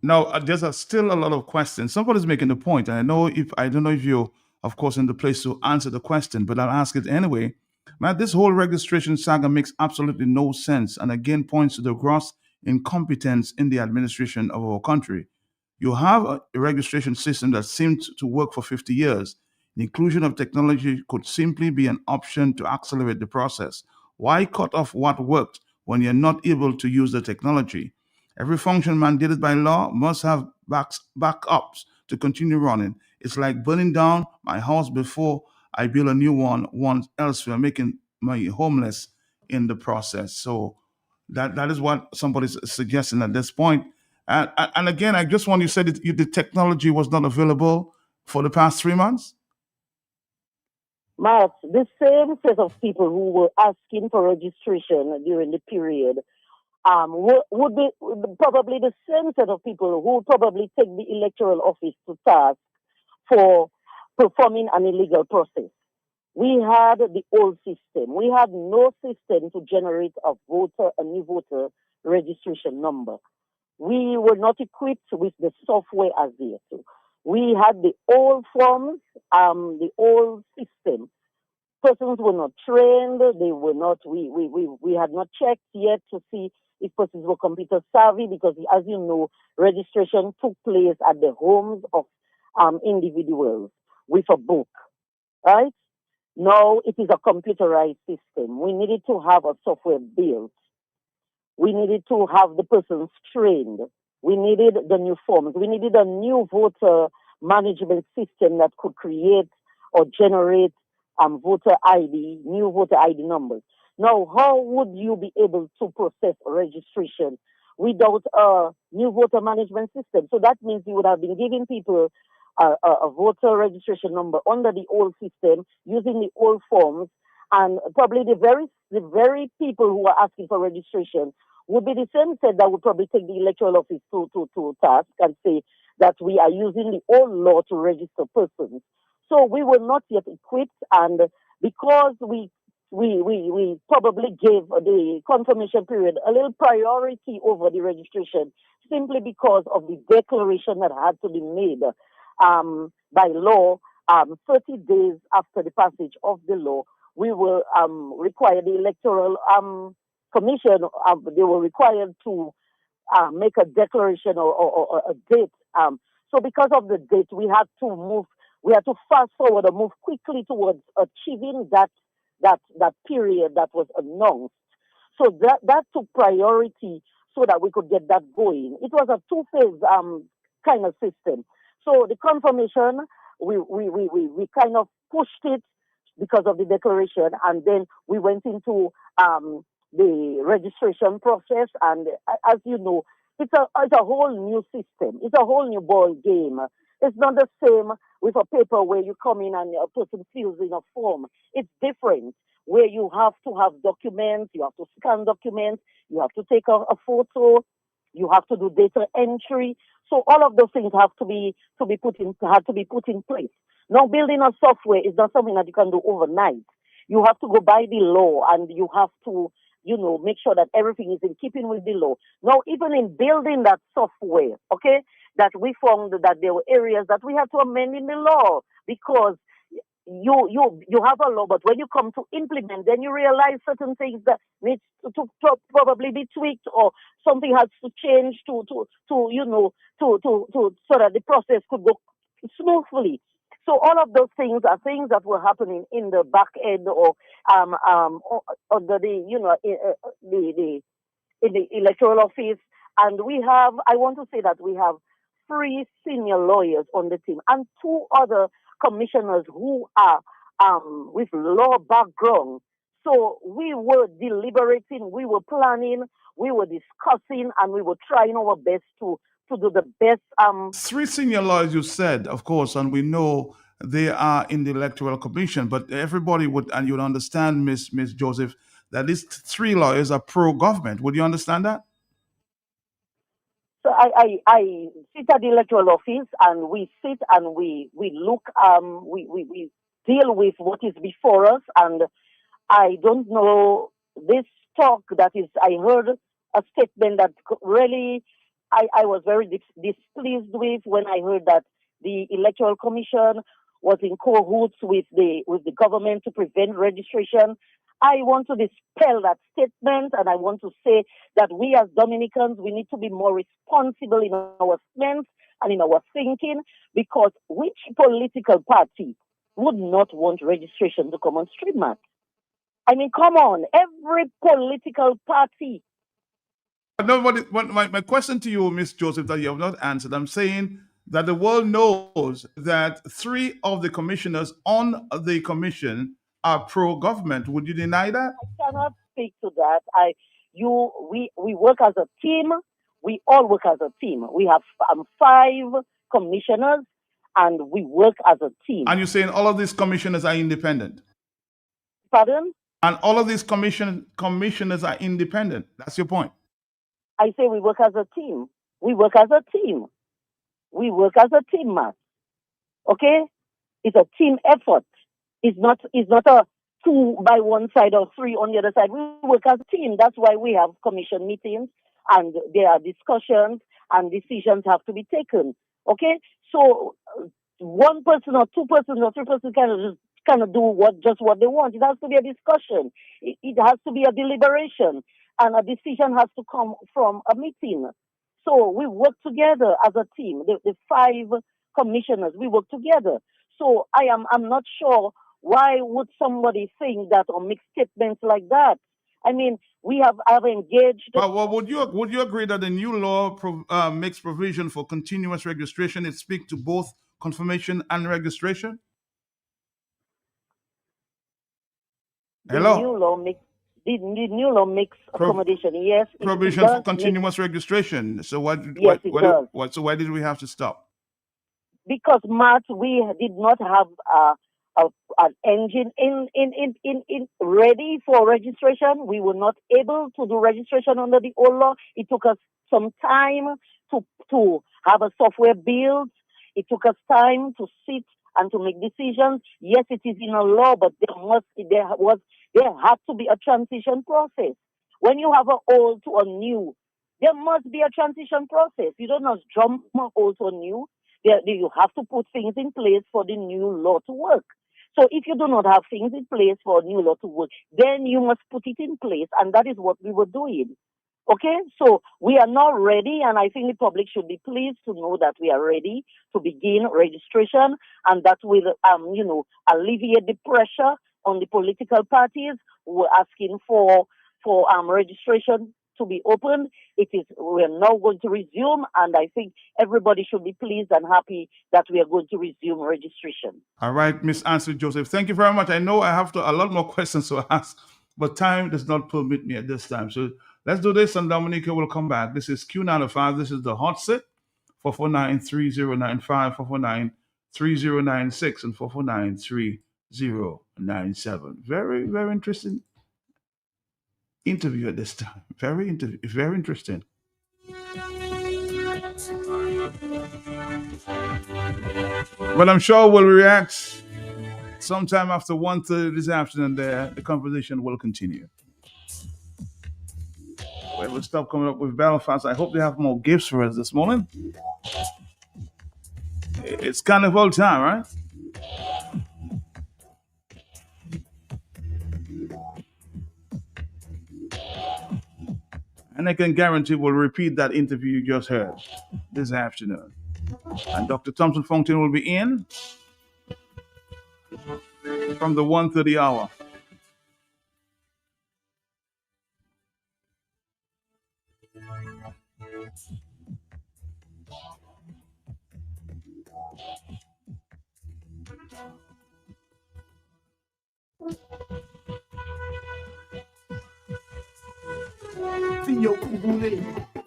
Speaker 5: Now, there's still a lot of questions. Somebody's making a point, and I don't know if you're, of course, in the place to answer the question, but I'll ask it anyway. Man, this whole registration saga makes absolutely no sense, and again points to the gross incompetence in the administration of our country. You have a registration system that seemed to work for 50 years. The inclusion of technology could simply be an option to accelerate the process. Why cut off what worked when you're not able to use the technology? Every function mandated by law must have backups to continue running. It's like burning down my house before I build a new one elsewhere, making me homeless in the process. So that is what somebody's suggesting at this point. And again, I just want you said the technology was not available for the past 3 months.
Speaker 20: Matt, the same set of people who were asking for registration during the period would be probably the same set of people who would probably take the electoral office to task for performing an illegal process. We had the old system. We had no system to generate a new voter registration number. We were not equipped with the software as yet. We had the old forms, the old system. Persons were not trained. They were not. We had not checked yet to see if persons were computer savvy, because, as you know, registration took place at the homes of individuals with a book. Right now, it is a computerized system. We needed to have a software built. We needed to have the persons trained. We needed the new forms. We needed a new voter management system that could create or generate voter ID, new voter ID numbers. Now, how would you be able to process registration without a new voter management system? So that means you would have been giving people a voter registration number under the old system, using the old forms, and probably the very people who are asking for registration would be the same set that would probably take the electoral office to task and say that we are using the old law to register persons. So we were not yet equipped, and because we we probably gave the confirmation period a little priority over the registration simply because of the declaration that had to be made by law 30 days after the passage of the law. We will require the Electoral Commission, they were required to make a declaration or a date. So because of the date, we had to fast forward or move quickly towards achieving that period that was announced. So that took priority so that we could get that going. It was a two-phase kind of system. So the confirmation, we kind of pushed it because of the declaration, and then we went into the registration process. And as you know, it's a whole new system. It's a whole new ball game. It's not the same with a paper where you come in and a person fills in a form. It's different where you have to have documents, you have to scan documents, you have to take a photo, you have to do data entry. So all of those things had to be put in place. Now building a software is not something that you can do overnight. You have to go by the law, and you have to, make sure that everything is in keeping with the law. Now, even in building that software, okay, that we found that there were areas that we had to amend in the law because you have a law, but when you come to implement, then you realize certain things that need to probably be tweaked, or something has to change to so that the process could go smoothly. So all of those things are things that were happening in the back end or under the in the electoral office. And I want to say that we have 3 senior lawyers on the team and 2 other commissioners who are with law background. So we were deliberating, we were planning, we were discussing, and we were trying our best to do the best.
Speaker 5: 3 senior lawyers, you said, of course, and we know they are in the Electoral Commission, but everybody would, and you'd understand, Miss Joseph, that these 3 lawyers are pro-government. Would you understand that?
Speaker 20: So I sit at the electoral office, and we sit and we look, we deal with what is before us. And I don't know this talk that is, I heard a statement that really I was very displeased with when I heard that the Electoral Commission was in cahoots with the government to prevent registration. I want to dispel that statement, and I want to say that we as Dominicans, we need to be more responsible in our stance and in our thinking, because which political party would not want registration to come on stream, man? I mean, come on, every political party.
Speaker 5: No, my question to you, Miss Joseph, that you have not answered, I'm saying that the world knows that 3 of the commissioners on the commission are pro-government. Would you deny that?
Speaker 20: I cannot speak to that. We work as a team. We all work as a team. We have 5 commissioners, and we work as a team.
Speaker 5: And you're saying all of these commissioners are independent?
Speaker 20: Pardon?
Speaker 5: And all of these commissioners are independent. That's your point?
Speaker 20: I say we work as a team. We work as a team. We work as a team, man. Okay? It's a team effort. It's not a 2 by one side or 3 on the other side. We work as a team. That's why we have commission meetings, and there are discussions, and decisions have to be taken. Okay? So 1 person or 2 persons or 3 persons kind of do what they want. It has to be a discussion. It has to be a deliberation, and a decision has to come from a meeting. So we work together as a team. The 5 commissioners, we work together. So I'm not sure why would somebody think that or make statements like that. I mean, I've engaged.
Speaker 5: Well, would you agree that the new law makes provision for continuous registration? It speaks to both confirmation and registration. Hello.
Speaker 20: The new law makes accommodation. Yes.
Speaker 5: Provision for continuous registration. So why did we have to stop?
Speaker 20: Because, Matt, we did not have an engine in ready for registration. We were not able to do registration under the old law. It took us some time to have a software built. It took us time to sit and to make decisions. Yes, it is in a law, but there was There has to be a transition process. When you have an old to a new, there must be a transition process. You don't just jump from old to a new. You have to put things in place for the new law to work. So if you do not have things in place for a new law to work, then you must put it in place, and that is what we were doing. Okay, so we are now ready, and I think the public should be pleased to know that we are ready to begin registration, and that will, alleviate the pressure on the political parties who are asking for registration to be open. We are now going to resume, and I think everybody should be pleased and happy that we are going to resume registration.
Speaker 5: All right, Miss Ansel Joseph, thank you very much. I know I have a lot more questions to ask, but time does not permit me at this time. So let's do this, and Dominica will come back. This is Q95. This is the hot set, 449-3095, 449-3096, and 449-3097. Very, very interesting interview at this time. Very interesting. But I'm sure we'll react sometime after 1:30 this afternoon. The conversation will continue. We'll stop coming up with Belfast. I hope they have more gifts for us this morning. It's carnival time, right? And I can guarantee we'll repeat that interview you just heard this afternoon. And Dr. Thompson Fontaine will be in from the 1:30 hour.
Speaker 16: Fio kubule,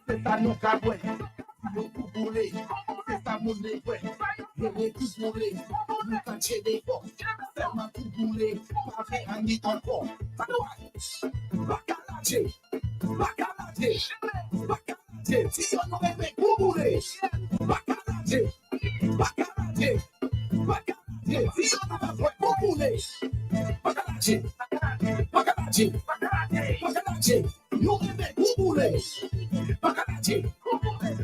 Speaker 16: seta no kabwe. Fio kubule, seta mule kwe. Yele kubule, luka chede bo. Sema kubule, pape andi anko. Bakalaje, bakalaje, bakalaje. Fio no bebe kubule, bakalaje, bakalaje, bakalaje. Fio no bebe kubule, bakalaje, bakalaje, bakalaje. No bebe kubule, bakalaje,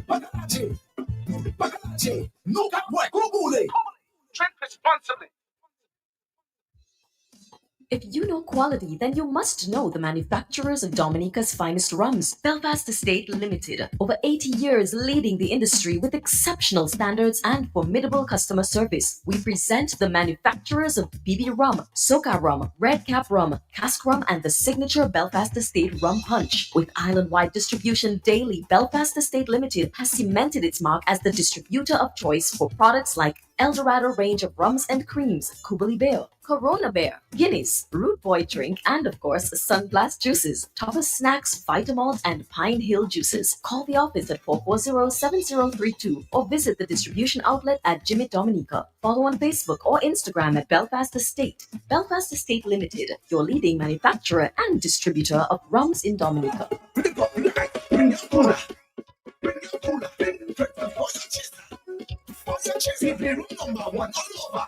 Speaker 16: bakalaje, bakalaje. No kabwe kubule. Drink responsibly.
Speaker 21: If you know quality, then you must know the manufacturers of Dominica's finest rums. Belfast Estate Limited, over 80 years leading the industry with exceptional standards and formidable customer service. We present the manufacturers of BB Rum, Soca Rum, Red Cap Rum, Cask Rum, and the signature Belfast Estate Rum Punch. With island-wide distribution daily, Belfast Estate Limited has cemented its mark as the distributor of choice for products like Eldorado range of rums and creams, Kubali Bear, Corona Bear, Guinness, Root Boy drink, and of course, Sunblast juices, Topper Snacks, Vitamalt, and Pine Hill juices. Call the office at 440-7032 or visit the distribution outlet at Jimmy Dominica. Follow on Facebook or Instagram at Belfast Estate. Belfast Estate Limited, your leading manufacturer and distributor of rums in Dominica.
Speaker 16: Number one all over.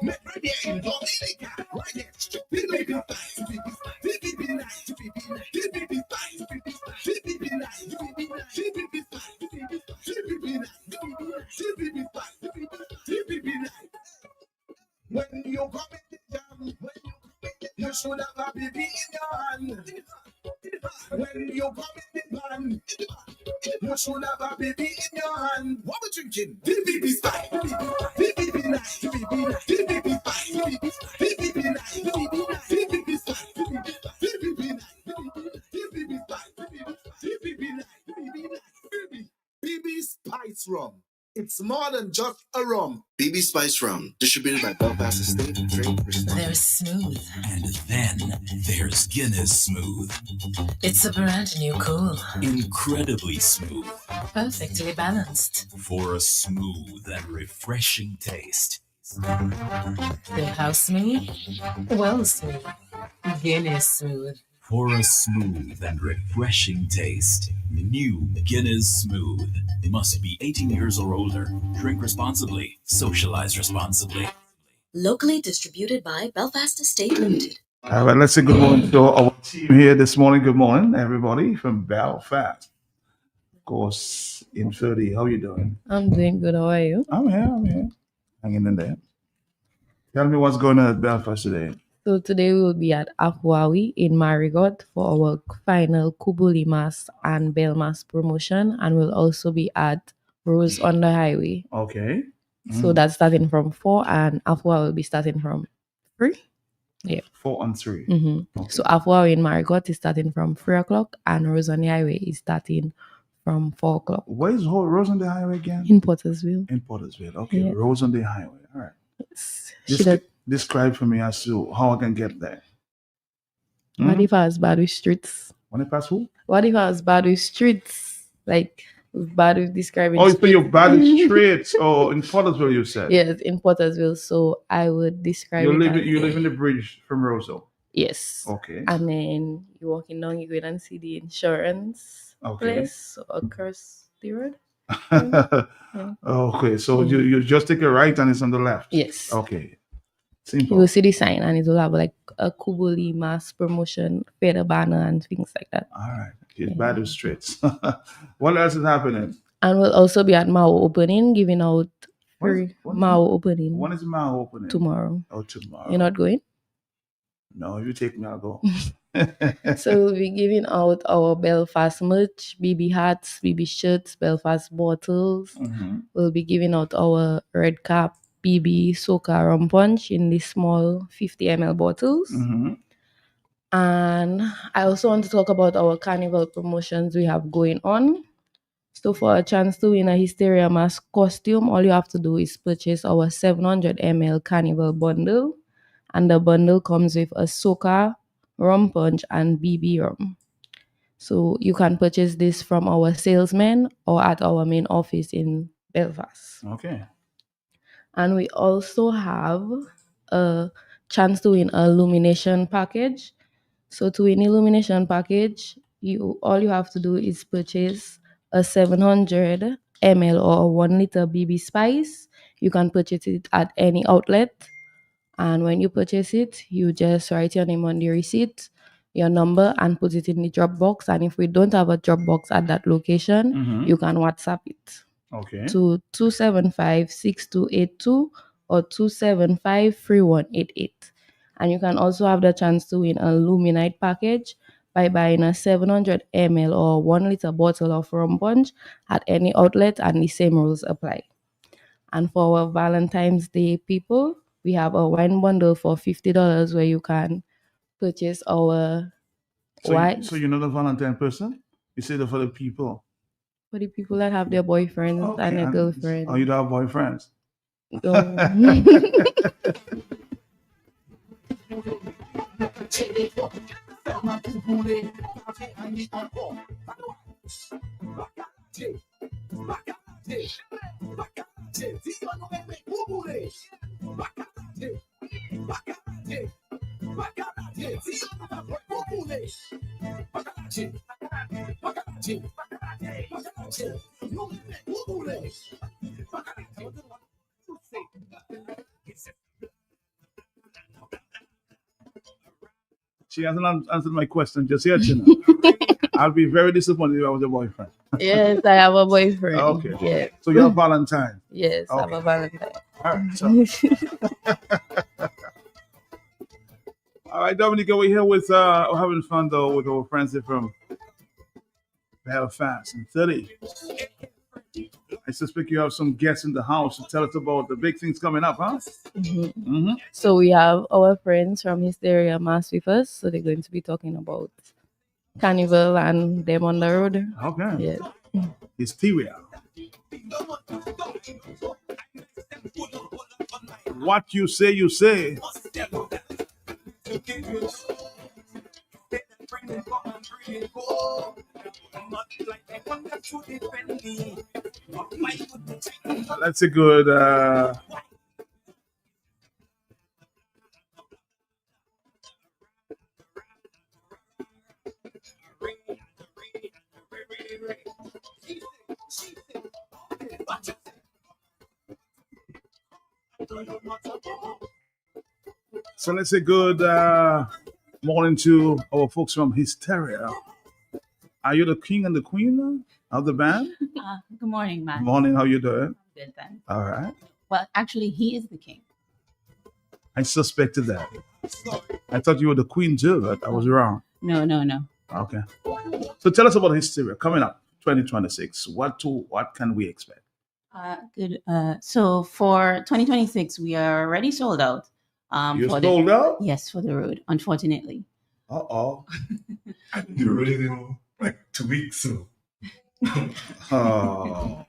Speaker 16: Make ready in Dominica. Right next to BB nice, BB nice, BB nice, BB nice. When you come in the jam, you should have a BB in your hand. When you come in the band, you should have a BB in your hand. What we drinking? BB style, BB nice, BB nice, BB style, BB nice, BB nice, BB style, BB nice, BB style, BB nice, BB Spice Rum. It's more than just a rum.
Speaker 22: BB Spice Rum, distributed by Belfast Estate. Drink responsibly.
Speaker 23: They're smooth.
Speaker 9: And then there's Guinness Smooth.
Speaker 23: It's a brand new cool.
Speaker 9: Incredibly smooth.
Speaker 23: Perfectly balanced.
Speaker 9: For a smooth and refreshing taste.
Speaker 23: How smooth? Well smooth. Guinness Smooth.
Speaker 9: For a smooth and refreshing taste. New Guinness Smooth. It must be 18 years or older. Drink responsibly. Socialize responsibly.
Speaker 21: Locally distributed by Belfast Estate Limited.
Speaker 5: All right, let's say good morning to our team here this morning. Good morning, everybody from Belfast. Of course, in 30. How you doing?
Speaker 1: I'm doing good. How are you?
Speaker 5: I'm here. Hanging in there. Tell me what's going on at Belfast today.
Speaker 1: So today we will be at Afwawi in Marigot for our final Kubuli Mass and Belmas promotion, and we'll also be at Rose on the Highway.
Speaker 5: Okay.
Speaker 1: So that's starting from 4, and Afwa will be starting from 3. Yeah.
Speaker 5: 4 and 3.
Speaker 1: Mm-hmm. So Afwa in Marigot is starting from 3 o'clock, and Rose on the Highway is starting from 4 o'clock.
Speaker 5: Where is Rose on the Highway again?
Speaker 1: In Pottersville.
Speaker 5: In Pottersville. Okay.
Speaker 1: Yeah.
Speaker 5: Rose on the Highway. All right. Describe for me as to how I can get there.
Speaker 1: What if I was bad with streets?
Speaker 5: What if I was who?
Speaker 1: What if I was bad with streets? Like bad with describing.
Speaker 5: Oh, so you're bad with streets. Oh, in Pottersville, you said.
Speaker 1: Yes, in Pottersville. So I would describe.
Speaker 5: You live in the bridge from Roseau.
Speaker 1: Yes.
Speaker 5: Okay.
Speaker 1: And then you're walking down, you go and see the insurance place across the road.
Speaker 5: Yeah. Okay, so you just take a right and it's on the left.
Speaker 1: Yes.
Speaker 5: Okay. Simple.
Speaker 1: You will see the sign and it will have like a Kubuli Mass promotion, feather banner and things like that.
Speaker 5: All right. It's bad with streets. What else is happening?
Speaker 1: And we'll also be at Mao opening, giving out free Mao opening.
Speaker 5: When is Mao opening?
Speaker 1: Tomorrow.
Speaker 5: Oh, tomorrow.
Speaker 1: You're not going?
Speaker 5: No, if you take me, I'll go.
Speaker 1: So we'll be giving out our Belfast merch, BB hats, BB shirts, Belfast bottles.
Speaker 5: Mm-hmm.
Speaker 1: We'll be giving out our red cap, BB Soca rum punch in the small 50 ml bottles.
Speaker 5: Mm-hmm.
Speaker 1: And I also want to talk about our carnival promotions we have going on. So for a chance to win a Hysteria Mask costume, all you have to do is purchase our 700 ml carnival bundle. And the bundle comes with a Soca, rum punch, and BB rum. So you can purchase this from our salesman or at our main office in Belfast.
Speaker 5: Okay.
Speaker 1: And we also have a chance to win a illumination package. So to win illumination package, all you have to do is purchase a 700 ml or 1 liter BB Spice. You can purchase it at any outlet. And when you purchase it, you just write your name on the receipt, your number, and put it in the drop box. And if we don't have a drop box at that location, you can WhatsApp it.
Speaker 5: Okay.
Speaker 1: To 275-6282 or 275-3188. And you can also have the chance to win a Luminite package by buying a 700 ml or 1 liter bottle of rum punch at any outlet, and the same rules apply. And for our Valentine's Day people, we have a wine bundle for $50 where you can purchase our wine.
Speaker 5: So you're not a Valentine person? You say that for the people.
Speaker 1: For the people that have their boyfriends and their girlfriends.
Speaker 5: Oh, you don't have boyfriends? She hasn't answered my question just yet, you know. I'll be very disappointed if I was your boyfriend.
Speaker 1: Yes, I have a boyfriend.
Speaker 5: Okay.
Speaker 1: Yes.
Speaker 5: So you're a Valentine?
Speaker 1: Yes,
Speaker 5: okay.
Speaker 1: I'm a Valentine.
Speaker 5: All right. So. All right, Dominica, we're here with we're having fun though with our friends here from Belfast and 30. I suspect you have some guests in the house to tell us about the big things coming up, huh?
Speaker 1: Mm-hmm. Mm-hmm. So we have our friends from Hysteria Mass with us. So they're going to be talking about Carnival and them on the road.
Speaker 5: Okay.
Speaker 1: Yes.
Speaker 5: Hysteria. What you say, you say. That's a good so let's say good Morning to our folks from Hysteria. Are you the king and the queen of the band?
Speaker 2: Good morning, Matt.
Speaker 5: Morning, how you doing?
Speaker 2: Good, thanks.
Speaker 5: All right.
Speaker 2: Well, actually, he is the king.
Speaker 5: I suspected that. I thought you were the queen too, but I was wrong.
Speaker 2: No.
Speaker 5: Okay. So tell us about Hysteria coming up 2026. What can we expect?
Speaker 2: Good. So for 2026, we are already sold out.
Speaker 5: You're sold out?
Speaker 2: Yes, for the road, unfortunately.
Speaker 5: Uh-oh.
Speaker 4: You're ready in like 2 weeks. So.
Speaker 5: Oh.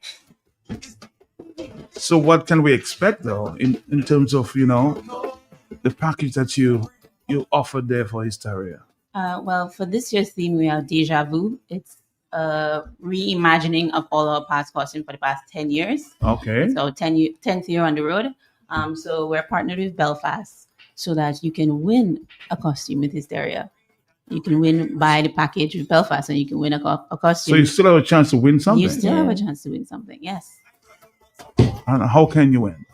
Speaker 5: So what can we expect though in terms of, the package that you offered there for Hysteria?
Speaker 2: Well, for this year's theme, we have Deja Vu. It's a reimagining of all our past costumes for the past 10 years.
Speaker 5: Okay.
Speaker 2: So 10th year on the road. So we're partnered with Belfast so that you can win a costume with Hysteria. You can buy the package with Belfast and you can win a costume.
Speaker 5: So you still have a chance to win something?
Speaker 2: You still have a chance to win something, yes.
Speaker 5: And how can you win?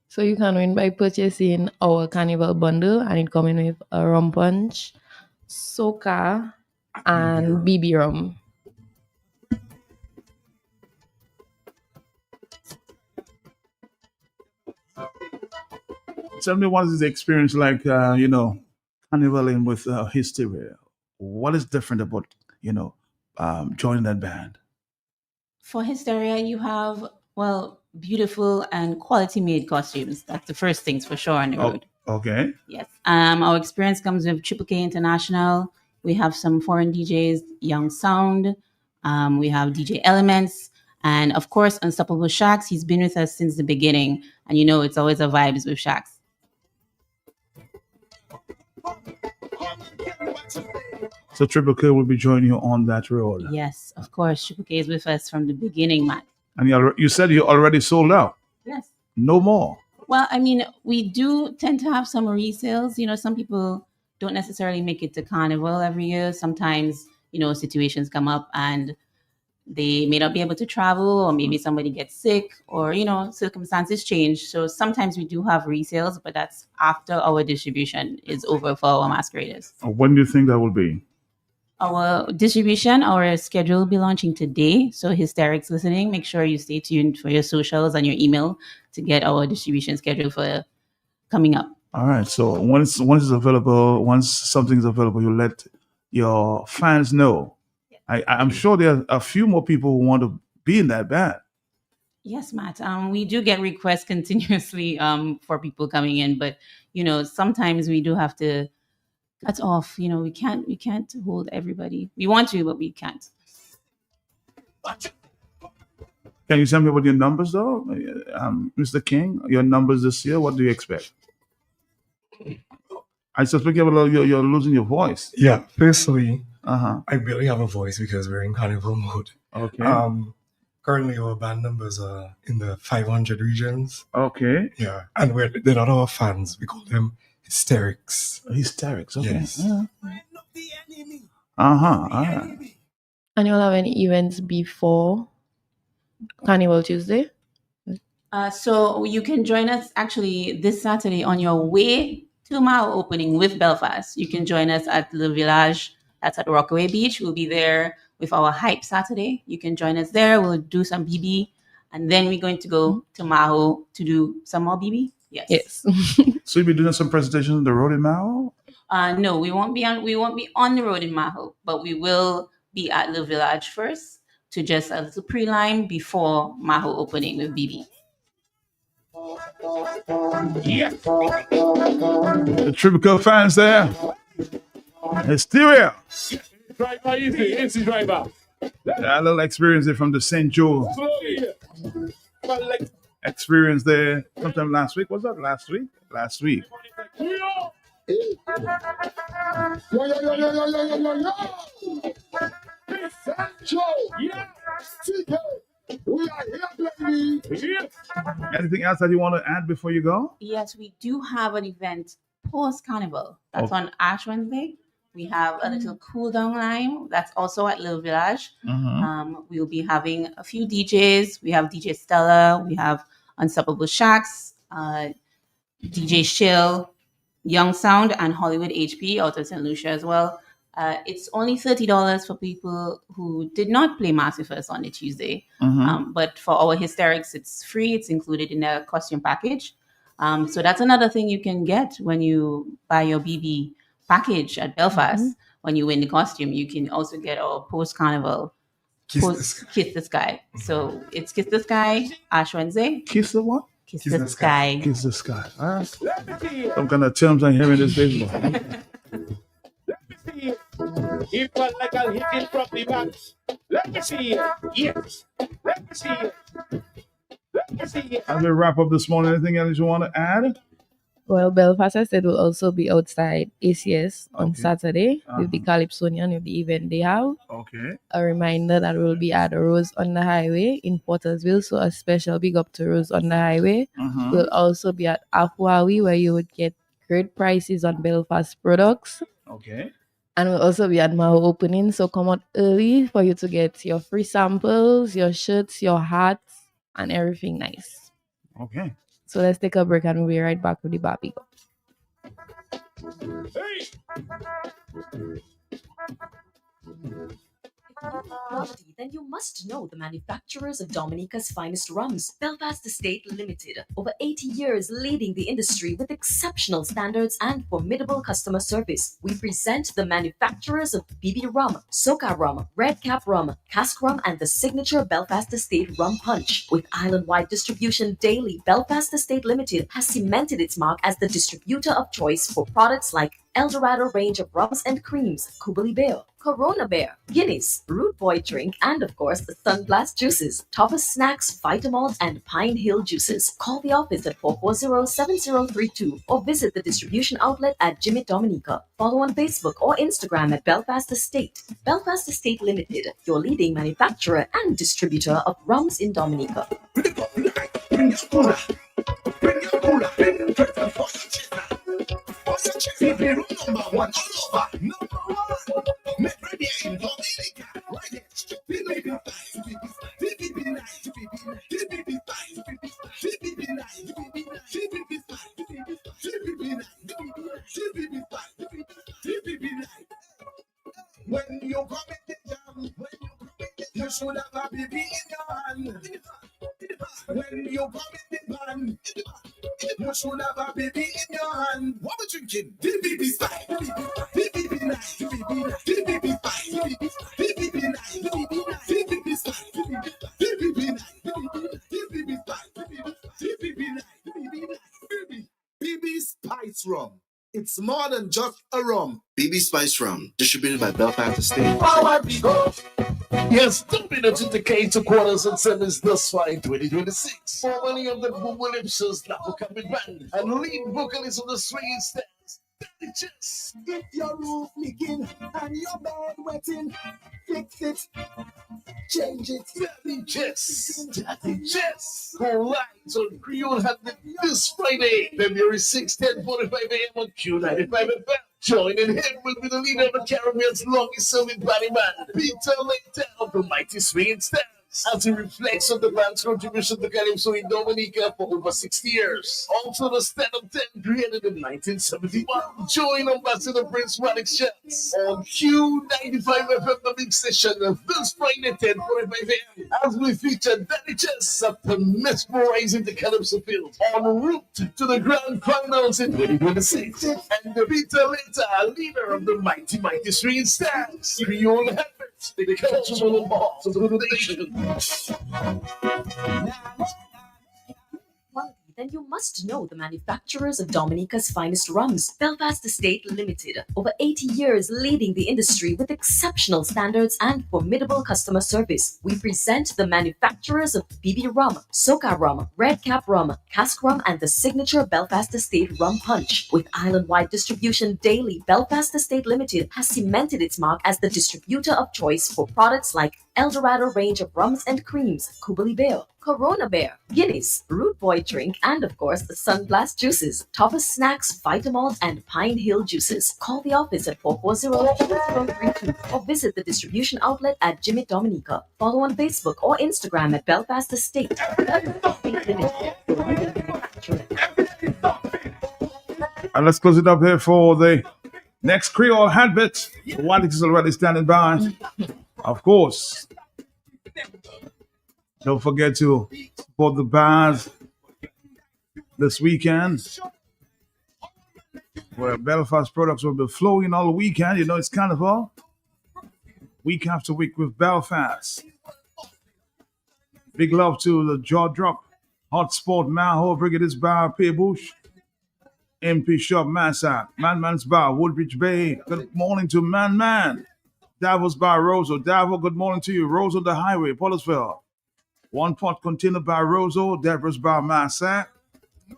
Speaker 1: So you can win by purchasing our carnival bundle, and it comes with a rum punch, soca, and BB rum.
Speaker 5: Tell me, what is the experience like, carnivaling with Hysteria? What is different about, joining that band?
Speaker 2: For Hysteria, you have, beautiful and quality made costumes. That's the first things for sure on the road.
Speaker 5: Okay.
Speaker 2: Yes. Our experience comes with Triple K International. We have some foreign DJs, Young Sound. We have DJ Elements. And of course, Unstoppable Shax. He's been with us since the beginning. And it's always a vibes with Shax.
Speaker 5: So Triple K will be joining you on that road.
Speaker 2: Yes, of course. Triple K is with us from the beginning, Matt.
Speaker 5: And you said you already sold out.
Speaker 2: Yes.
Speaker 5: No more.
Speaker 2: Well, we do tend to have some resales. Some people don't necessarily make it to Carnival every year. Sometimes, situations come up and they may not be able to travel, or maybe somebody gets sick, or, circumstances change. So sometimes we do have resales, but that's after our distribution is over for our masqueraders.
Speaker 5: When do you think that will be?
Speaker 2: Our distribution, our schedule will be launching today. So Hysterics listening, make sure you stay tuned for your socials and your email to get our distribution schedule for coming up.
Speaker 5: All right. So once it's available, once something's available, you let your fans know. I'm sure there are a few more people who want to be in that band.
Speaker 2: Yes, Matt. We do get requests continuously for people coming in, but sometimes we do have to cut off. We can't hold everybody. We want to, but we can't.
Speaker 5: Can you tell me about your numbers though, Mr. King? Your numbers this year. What do you expect? I suspect you're losing your voice.
Speaker 4: Yeah. Firstly, I barely have a voice because we're in carnival mode.
Speaker 5: Okay.
Speaker 4: Currently, our band numbers are in the 500 regions.
Speaker 5: Okay.
Speaker 4: Yeah, and they're not our fans. We call them Hysterics.
Speaker 5: Hysterics. Okay.
Speaker 4: Yes.
Speaker 5: All right.
Speaker 1: And you'll have any events before Carnival Tuesday?
Speaker 2: So you can join us actually this Saturday on your way to Mao opening with Belfast. You can join us at Le Village. That's at Rockaway Beach. We'll be there with our Hype Saturday. You can join us there. We'll do some BB. And then we're going to go to Maho to do some more BB. Yes.
Speaker 5: So you'll be doing some presentations on the road in Maho?
Speaker 2: No, we won't be on the road in Maho, but we will be at Le Village first to just a little pre-line before Maho opening with BB.
Speaker 5: Yeah. The Triple fans there. Hysteria.
Speaker 7: Driver, easy driver.
Speaker 5: A little experience there from the St. Joe. Experience there sometime last week. Was that last week? Last week. Anything else that you want to add before you go?
Speaker 2: Yes, we do have an event post-Carnival. That's on Ash Wednesday. We have a little cool down line. That's also at Little Village. We'll be having a few DJs. We have DJ Stella. We have Unstoppable Shax, DJ Shill, Young Sound and Hollywood HP out of St. Lucia as well. It's only $30 for people who did not play Massive First on a Tuesday. But for our hysterics, it's free. It's included in the costume package. So that's another thing you can get when you buy your BB package at Belfast. When you win the costume, you can also get our post-carnival Kiss the Sky. So it's Kiss the Sky, Ash Wednesday.
Speaker 5: Kiss the what?
Speaker 2: Kiss the Sky.
Speaker 5: Kiss the sky. All right. Some kind of terms I hear in this baseball.
Speaker 7: If not like I'll hit it from the back. Let me see it. Yes. Let me see it. Let me see it.
Speaker 5: As we wrap up this morning, anything else you want to add?
Speaker 1: Well, Belfast Estate will also be outside ACS on Saturday with the Calypsonian with the event they have.
Speaker 5: Okay.
Speaker 1: A reminder that we'll be at Rose on the Highway in Portersville, so a special big up to Rose on the Highway. We'll also be at Afwawi, where you would get great prices on Belfast products.
Speaker 5: Okay.
Speaker 1: And we'll also be at Maho opening, so come out early for you to get your free samples, your shirts, your hats, and everything nice.
Speaker 5: Okay.
Speaker 1: So let's take a break and we'll be right back with the Barbie.
Speaker 7: Hey.
Speaker 21: Quality, then you must know the manufacturers of Dominica's finest rums. Belfast Estate Limited, over 80 years leading the industry with exceptional standards and formidable customer service. We present the manufacturers of BB Rum, Soca Rum, Red Cap Rum, Cask Rum, and the signature Belfast Estate Rum Punch. With island-wide distribution daily, Belfast Estate Limited has cemented its mark as the distributor of choice for products like Eldorado range of rums and creams, Kubali Bear, Corona Bear, Guinness, Root Boy drink, and of course the Sunblast juices, Toppers snacks, Vitamalt, and Pine Hill juices. Call the office at 440-7032 or visit the distribution outlet at Jimmy Dominica. Follow on Facebook or Instagram at Belfast Estate. Belfast Estate Limited, your leading manufacturer and distributor of rums in Dominica.
Speaker 16: Number one, in Dominica, right? When you come in the jam, you should have a baby in your hand. When you come in the band, you should have a baby in your hand. What we drinking? DBB style. DBB nice. DBB fine. DBB nice. DBB style. DBB nice. DBB fine. DBB nice. BB Spice Rum. It's more than just a rum.
Speaker 22: BB Spice Rum, distributed by Belfast Estate.
Speaker 7: Power we go. Yes, 2 minutes in the K to quarters and sevens thus far in 2026. For many of the Calypso's upcoming band and lead vocalist of the swinging stars, Daddy Chess.
Speaker 16: If your roof leaking and your bed wetting, fix it. Change it.
Speaker 7: Daddy Chess. Daddy Chess. Collides on Creole Happening this Friday, February 6th, 10:45 a.m. on Q95 FM. Joining him will be the leader of the Caribbean's longest serving body band, Peter Electoral of the Mighty Swinging Stars, as he reflects on the band's contribution to Calypso in Dominica for over 60 years. Also the stand-up 10 created in 1971. Join Ambassador Prince Radix Chance on Q95 FM, the big station, this Friday 10:45 a.m. as we feature Daddy Chess after mesmerizing the Calypso field en route to the grand finals in 2026. And the Peter Later, leader of the Mighty Swinging Stars, Creole Habits, the cultural boss of the nation.
Speaker 21: Then you must know the manufacturers of Dominica's finest rums. Belfast Estate Limited, over 80 years leading the industry with exceptional standards and formidable customer service. We present the manufacturers of BB Rum, Soca Rum, Red Cap Rum, Cask Rum, and the signature Belfast Estate Rum Punch. With island-wide distribution daily, Belfast Estate Limited has cemented its mark as the distributor of choice for products like Eldorado range of rums and creams, Kubali Bear, Corona Bear, Guinness, Root Boy drink, and of course the Sunblast juices, Toppers snacks, Vitamalt, and Pine Hill juices. Call the office at 440-7032 or visit the distribution outlet at Jimmy Dominica. Follow on Facebook or Instagram at Belfast Estate.
Speaker 5: And let's close it up here for the next Creole Habit. Wallet is already standing by. Of course, don't forget to support the bars this weekend, where Belfast products will be flowing all weekend. You know, it's Carnival. Week after week with Belfast. Big love to the Jaw Drop, Hotspot, Maho, Brigadis Bar, Pay Bush, MP Shop, Massa, Man's Bar, Woodbridge Bay. Good morning to Man. Davos Bar, Roseau. Davo, good morning to you. Roseau, the Highway, Pollisville. One Pot Container Bar, Roseau. Deborah's Bar, Massa.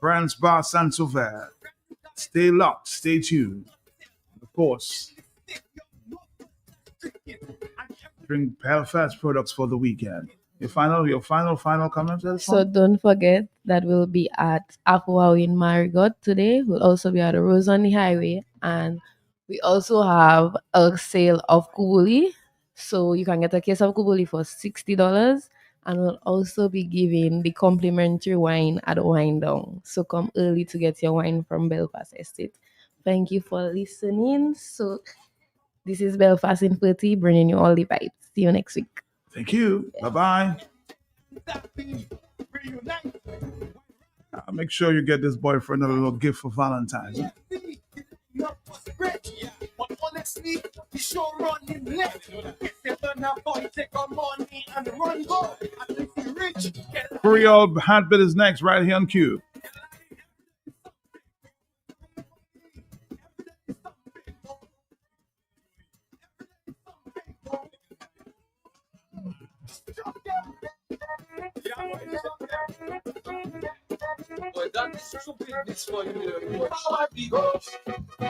Speaker 5: Brands Bar, San Sauver. Stay locked, stay tuned. Of course, bring Belfast products for the weekend. Your final comments?
Speaker 1: So don't forget that we'll be at Afua in Marigot today. We'll also be at the Rose on the Highway. And we also have a sale of Kubuli. So you can get a case of Kubuli for $60. And we'll also be giving the complimentary wine at Wine Down. So come early to get your wine from Belfast Estate. Thank you for listening. So this is Belfast in 30, bringing you all the vibes. See you next week.
Speaker 5: Thank you. Bye-bye. Make sure you get this boyfriend a little gift for Valentine's. Creole Habit is next, right here on Q.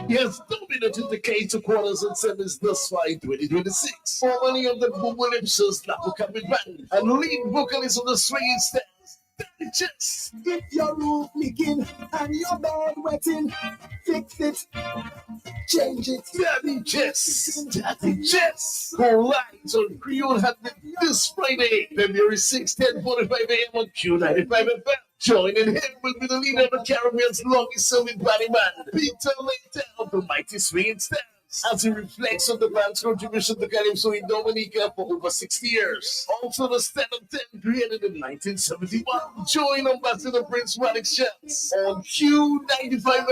Speaker 16: Yes, dominant in the K2 quarters and semis thus far in 2026. For many of the Bubulipsos, Lapu Capit Band, and lead vocalist of the swinging steps, Daddy Chess. If your roof leaking and your bed wetting, fix it, change it. Daddy Chess, Daddy Chess. Call lines on Creole Habit this Friday, February 6th, 10:45 a.m. on Q95 FM. Joining him will be the leader of the Caribbean's longest serving body man, Peter Laytown, the mighty swinging stars, as he reflects on the band's contribution to Calypso in Dominica for over 60 years. Also, the stand-up 10 created in 1971. Join Ambassador Prince Radix Chance on Q95